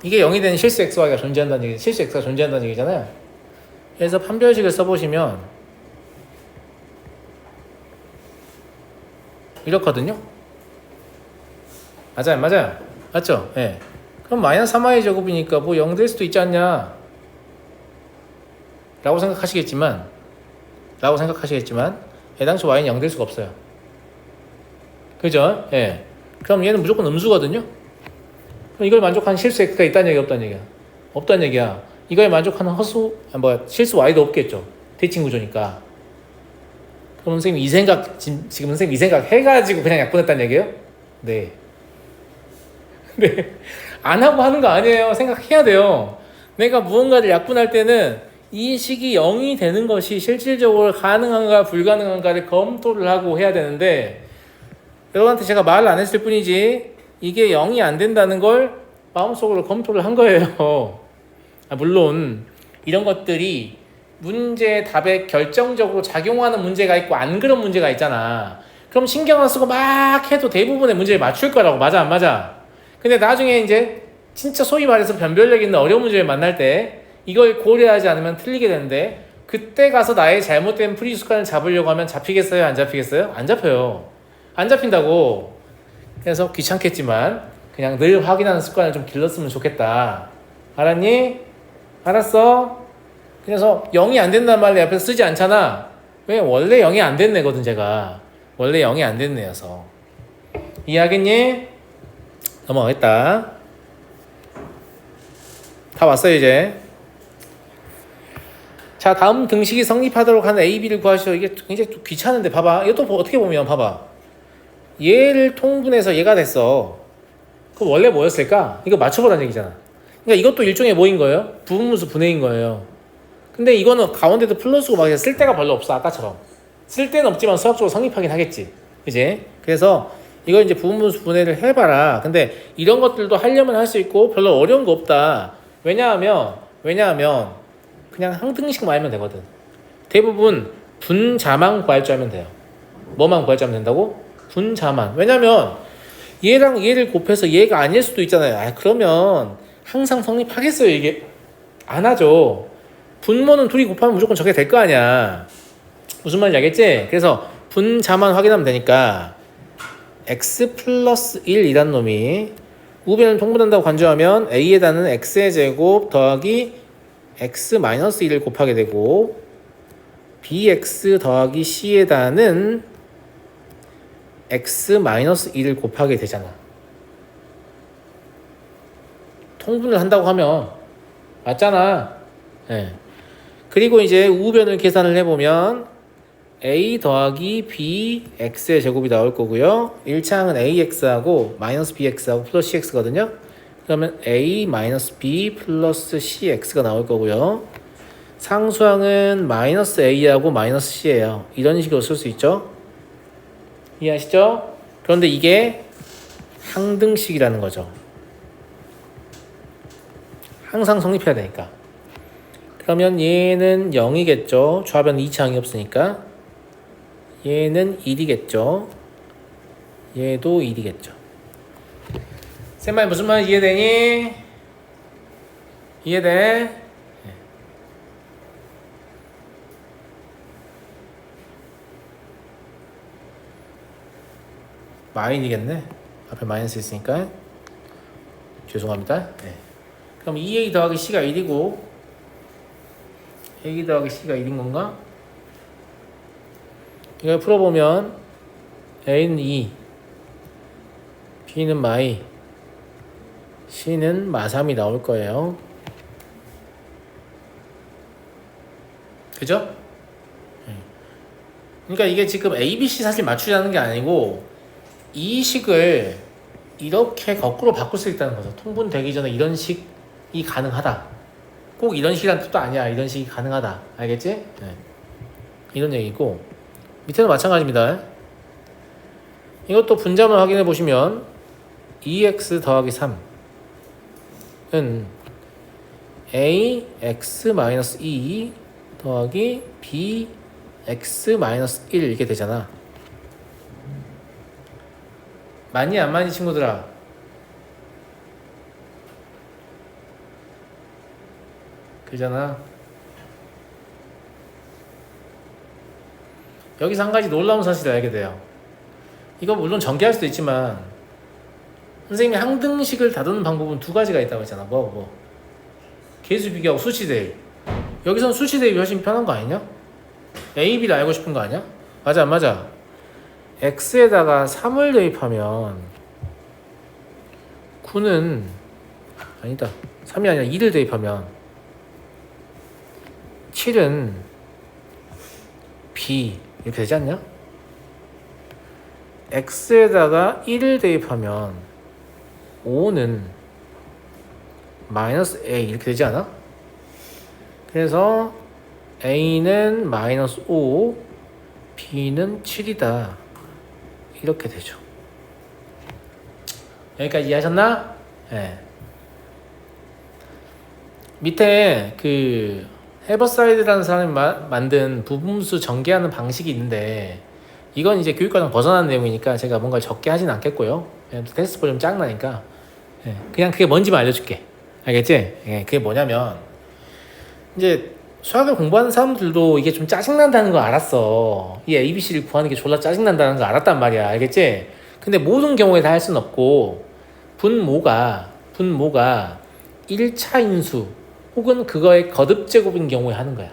이게 0이 되는 실수 x, y가 존재한다는 얘기, 실수 x가 존재한다는 얘기잖아요. 그래서 판별식을 써보시면 이렇거든요. 맞아요, 맞아요. 맞죠? 예. 네. 그럼 마이너스 3y 제곱이니까 뭐 0 될 수도 있지 않냐 라고 생각하시겠지만 애당초 y는 0 될 수가 없어요. 그죠? 예. 네. 그럼 얘는 무조건 음수거든요. 그럼 이걸 만족하는 실수 x가 있다는 얘기야, 없다는 얘기야? 없다는 얘기야. 이거에 만족하는 실수 y도 없겠죠. 대칭 구조니까. 그럼 선생님 지금 선생님 이 생각 해가지고 그냥 약분했다는 얘기예요? 네. 네. 안 하고 하는 거 아니에요. 생각해야 돼요. 내가 무언가를 약분할 때는 이 식이 0이 되는 것이 실질적으로 가능한가 불가능한가를 검토를 하고 해야 되는데 여러분한테 제가 말을 안 했을 뿐이지 이게 0이 안 된다는 걸 마음속으로 검토를 한 거예요. 물론 이런 것들이 문제 답에 결정적으로 작용하는 문제가 있고 안 그런 문제가 있잖아. 그럼 신경 안 쓰고 막 해도 대부분의 문제를 맞출 거라고. 맞아 안 맞아? 근데 나중에 이제 진짜 소위 말해서 변별력 있는 어려운 문제를 만날 때 이걸 고려하지 않으면 틀리게 되는데 그때 가서 나의 잘못된 풀이 습관을 잡으려고 하면 잡히겠어요? 안 잡히겠어요? 안 잡혀요. 안 잡힌다고. 그래서 귀찮겠지만 그냥 늘 확인하는 습관을 좀 길렀으면 좋겠다. 알았니? 알았어? 그래서 0이 안 된다는 말을 옆에서 쓰지 않잖아. 왜? 원래 0이 안 된 애거든 제가. 원래 0이 안 된 애여서. 이해하겠니? 넘어가겠다. 다 왔어요 이제. 자, 다음 등식이 성립하도록 하는 A, B를 구하시오. 이게 굉장히 좀 귀찮은데 봐봐. 이것도 어떻게 보면 봐봐. 얘를 통분해서 얘가 됐어. 그럼 원래 뭐였을까? 이거 맞춰보라는 얘기잖아. 그러니까 이것도 일종의 뭐인 거예요? 부분분수 분해인 거예요. 근데 이거는 가운데도 플러스고 막 쓸 데가 별로 없어. 아까처럼. 쓸 데는 없지만 수학적으로 성립하긴 하겠지. 그지? 그래서 이거 이제 부분분수 분해를 해봐라. 근데 이런 것들도 하려면 할 수 있고 별로 어려운 거 없다. 왜냐하면 그냥 항등식만 알면 되거든. 대부분 분자만 구할 줄 알면 돼요. 뭐만 구할 줄 알면 된다고? 분자만. 왜냐면 얘랑 얘를 곱해서 얘가 아닐 수도 있잖아요. 그러면 항상 성립하겠어요. 이게 안 하죠. 분모는 둘이 곱하면 무조건 저게 될 거 아니야. 무슨 말인지 알겠지? 그래서 분자만 확인하면 되니까 x 플러스 1이란 놈이 우변을 통분한다고 간주하면 a에다는 x의 제곱 더하기 x 마이너스 1을 곱하게 되고 bx 더하기 c에다는 x 마이너스 1을 곱하게 되잖아. 통분을 한다고 하면 맞잖아. 네. 그리고 이제 우변을 계산을 해보면 a 더하기 b x의 제곱이 나올 거고요. 1차항은 ax하고 마이너스 bx하고 플러스 cx거든요. 그러면 a 마이너스 b 플러스 cx가 나올 거고요. 상수항은 마이너스 a하고 마이너스 c예요. 이런 식으로 쓸 수 있죠. 이해하시죠? 그런데 이게 항등식이라는 거죠. 항상 성립해야 되니까. 그러면 얘는 0이겠죠. 좌변 2차항이 없으니까. 얘는 1이겠죠. 얘도 1이겠죠. 쌤말 무슨 말 이해되니? 이해돼? 마이너이겠네. 앞에 마이너스 있으니까 죄송합니다. 네. 그럼 2a 더하기 c가 1이고 a 더하기 c가 1인 건가? 이걸 풀어보면 a는 2, b는 마이, c는 마3이 나올 거예요. 그죠? 그러니까 이게 지금 a, b, c 사실 맞추자는 게 아니고 이 식을 이렇게 거꾸로 바꿀 수 있다는 거죠. 통분되기 전에 이런 식이 가능하다. 꼭 이런 식이란 뜻도 아니야. 이런 식이 가능하다. 알겠지? 네. 이런 얘기고 밑에도 마찬가지입니다. 이것도 분자만 확인해 보시면 2x 더하기 3은 ax-2 더하기 bx-1 이렇게 되잖아. 많이 안 많이 친구들아? 그잖아. 여기서 한 가지 놀라운 사실을 알게 돼요. 이거 물론 전개할 수도 있지만 선생님이 항등식을 다루는 방법은 두 가지가 있다고 했잖아. 뭐 계수 비교하고 수치 대입. 여기서는 수치 대입이 훨씬 편한 거 아니냐? A, B를 알고 싶은 거 아니야? 맞아 안 맞아? x에다가 3을 대입하면 9는 아니다. 3이 아니라 2를 대입하면 7은 B 이렇게 되지 않냐? x에다가 1을 대입하면 5는 마이너스 a 이렇게 되지 않아? 그래서 a는 마이너스 5, b는 7이다 이렇게 되죠. 여기까지 이해하셨나? 네. 밑에 그 헤버사이드라는 사람이 만든 부분수 전개하는 방식이 있는데 이건 이제 교육과정 벗어난 내용이니까 제가 뭔가 적게 하진 않겠고요. 그냥 테스트 볼 좀 짱나니까 그냥 그게 뭔지만 알려줄게. 알겠지? 예, 그게 뭐냐면 이제 수학을 공부하는 사람들도 이게 좀 짜증난다는 거 알았어. 이 ABC를 구하는 게 졸라 짜증난다는 거 알았단 말이야. 알겠지? 근데 모든 경우에 다 할 순 없고 분모가 1차 인수 혹은 그거의 거듭제곱인 경우에 하는 거야.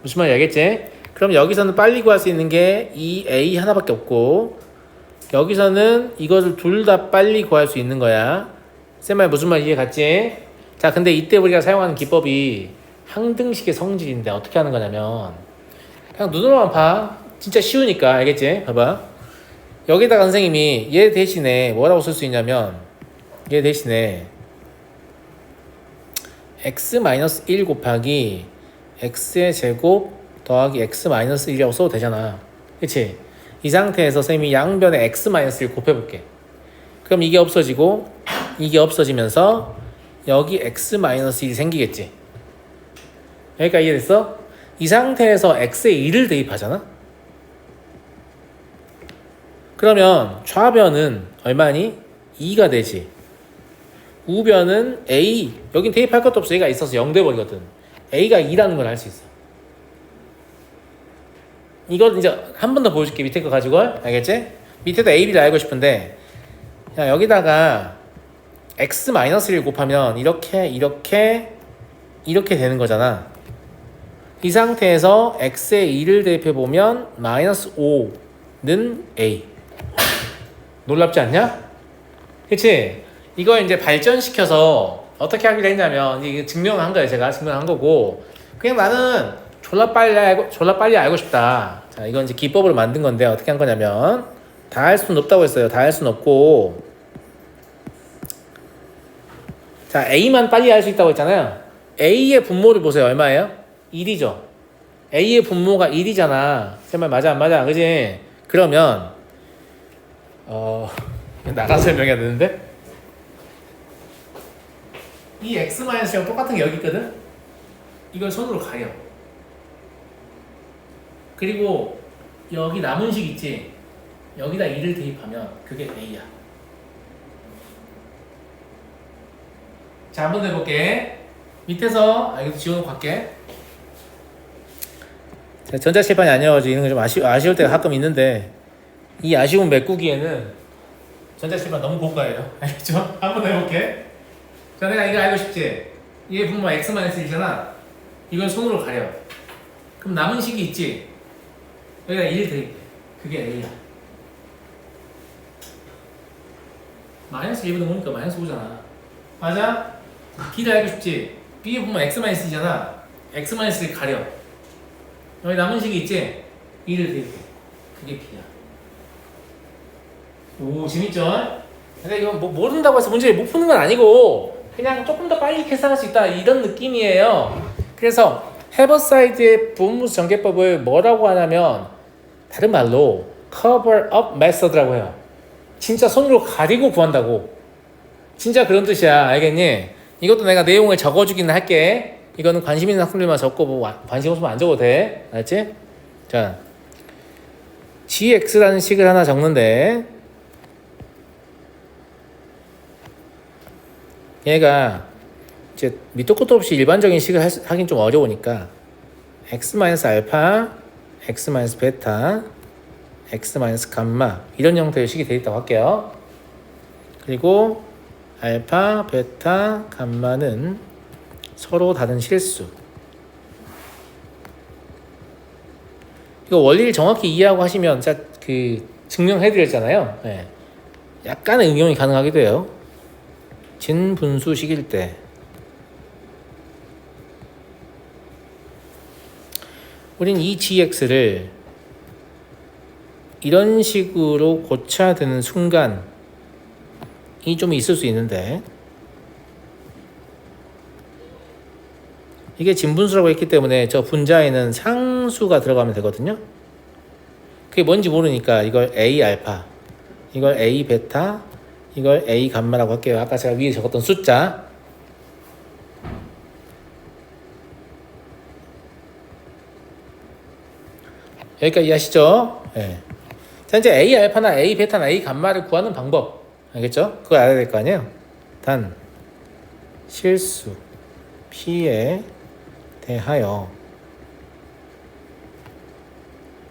무슨 말인지 알겠지? 그럼 여기서는 빨리 구할 수 있는 게 이 A 하나밖에 없고 여기서는 이것을 둘 다 빨리 구할 수 있는 거야. 쌤말 무슨 말 이해 갔지? 자, 근데 이때 우리가 사용하는 기법이 항등식의 성질인데 어떻게 하는 거냐면 그냥 눈으로만 봐. 진짜 쉬우니까 알겠지? 봐봐. 여기다가 선생님이 얘 대신에 뭐라고 쓸 수 있냐면 얘 대신에 x-1 곱하기 x의 제곱 더하기 x-1이라고 써도 되잖아. 그치? 이 상태에서 쌤이 양변에 x-1 곱해볼게. 그럼 이게 없어지고 이게 없어지면서 여기 x-1이 생기겠지. 여기까지 이해됐어? 이 상태에서 x에 2를 대입하잖아. 그러면 좌변은 얼마니? 2가 되지. 우변은 a, 여긴 대입할 것도 없어. 얘가 있어서 0 돼버리거든. a가 2라는 걸 알 수 있어. 이거 이제 한 번 더 보여줄게. 밑에 거 가지고. 알겠지? 밑에도 a, b를 알고 싶은데 야, 여기다가 x-1 곱하면 이렇게 되는 거잖아. 이 상태에서 x에 2를 대입해보면 마이너스 5는 a. 놀랍지 않냐? 그치? 이걸 이제 발전시켜서 어떻게 하기로 했냐면 이게 증명한 거예요. 제가 증명한 거고 그냥 나는 졸라 빨리 알고 싶다. 자, 이건 이제 기법으로 만든 건데 어떻게 한 거냐면 다 할 수는 없다고 했어요. 다 할 수는 없고 자, A만 빨리 할 수 있다고 했잖아요. A의 분모를 보세요. 얼마예요? 1이죠. A의 분모가 1이잖아. 제 말 맞아 안 맞아? 그지? 그러면 나가 설명해야 되는데 이 x-랑 똑같은 게 여기 있거든? 이걸 손으로 가려. 그리고 여기 남은 식 있지? 여기다 2를 대입하면 그게 a야. 자, 한 번 더 해볼게. 밑에서 이것도 지워놓고 갈게. 자, 전자칠판이 아니어가지고 이런 거 좀 아쉬울 때가 가끔 있는데 이 아쉬움 메꾸기에는 전자칠판 너무 고가예요. 알겠죠? 한 번 더 해볼게. 자, 내가 이거 알고 싶지? 얘 분모 x-1이잖아. 이걸 손으로 가려. 그럼 남은 식이 있지? 여기다 1 대입해. 그게 a야. 마이너스 1보다 보니까 마이너스 5잖아. 맞아? b를 알고 싶지? b의 분모 x-이잖아. x-를 가려. 여기 남은 식이 있지? 2를 대입해. 그게 b야. 오, 재밌죠? 근데 이거 뭐 모른다고 해서 문제를 못 푸는 건 아니고 그냥 조금 더 빨리 계산할 수 있다 이런 느낌이에요. 그래서 헤버사이드의 분무수 전개법을 뭐라고 하냐면 다른 말로 cover up method라고 해요. 진짜 손으로 가리고 구한다고. 진짜 그런 뜻이야. 알겠니? 이것도 내가 내용을 적어주기는 할게. 이거는 관심 있는 학생들만 적고 뭐 관심 없으면 안 적어도 돼. 알았지? 자, gx라는 식을 하나 적는데 얘가 이제 밑도 끝도 없이 일반적인 식을 하긴 좀 어려우니까 x-알파, x-베타, x-감마 이런 형태의 식이 되어 있다고 할게요. 그리고 알파, 베타, 감마는 서로 다른 실수. 이거 원리를 정확히 이해하고 하시면 진짜 그 증명해드렸잖아요. 네. 약간의 응용이 가능하기도 해요. 진분수식일 때 우린 이 gx를 이런 식으로 고쳐야 되는 순간이 좀 있을 수 있는데, 이게 진분수라고 했기 때문에 저 분자에는 상수가 들어가면 되거든요. 그게 뭔지 모르니까 이걸 A 알파, 이걸 A 베타, 이걸 A 감마라고 할게요. 아까 제가 위에 적었던 숫자. 여기까지 이해하시죠? 네. 자, 이제 A 알파나 A 베타나 A 감마를 구하는 방법. 알겠죠? 그거 알아야 될 거 아니에요? 단, 실수, P에 대하여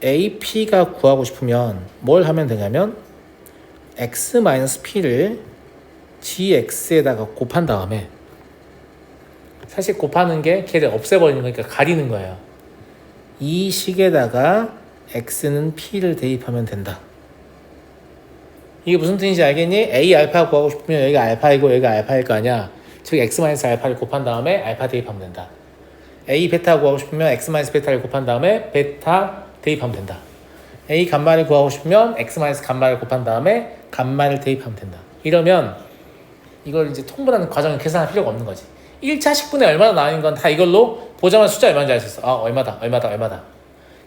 AP가 구하고 싶으면 뭘 하면 되냐면 X-P를 GX에다가 곱한 다음에, 사실 곱하는 게 걔를 없애버리는 거니까 가리는 거예요. 이 식에다가 X는 P를 대입하면 된다. 이게 무슨 뜻인지 알겠니? A 알파 구하고 싶으면 여기가 알파이고 여기가 알파일 거 아니야. 즉 X-알파를 곱한 다음에 알파 대입하면 된다. A 베타 구하고 싶으면 X-베타를 곱한 다음에 베타 대입하면 된다. A 감마를 구하고 싶으면 X-감마를 곱한 다음에 감마를 대입하면 된다. 이러면 이걸 이제 통분하는 과정을 계산할 필요가 없는 거지. 1차 식분에 얼마나 나오는 건 다 이걸로 보자마자 숫자 얼마인지 알 수 있어. 아, 얼마다.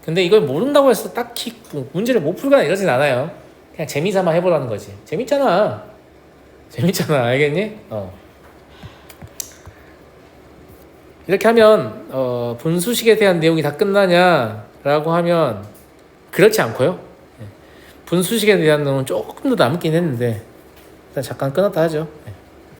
근데 이걸 모른다고 해서 딱히 문제를 못 풀거나 이러진 않아요. 그냥 재미삼아 해보라는 거지. 재밌잖아, 알겠니? 이렇게 하면 분수식에 대한 내용이 다 끝나냐라고 하면 그렇지 않고요. 분수식에 대한 내용은 조금 더 남긴 했는데 일단 잠깐 끊었다 하죠.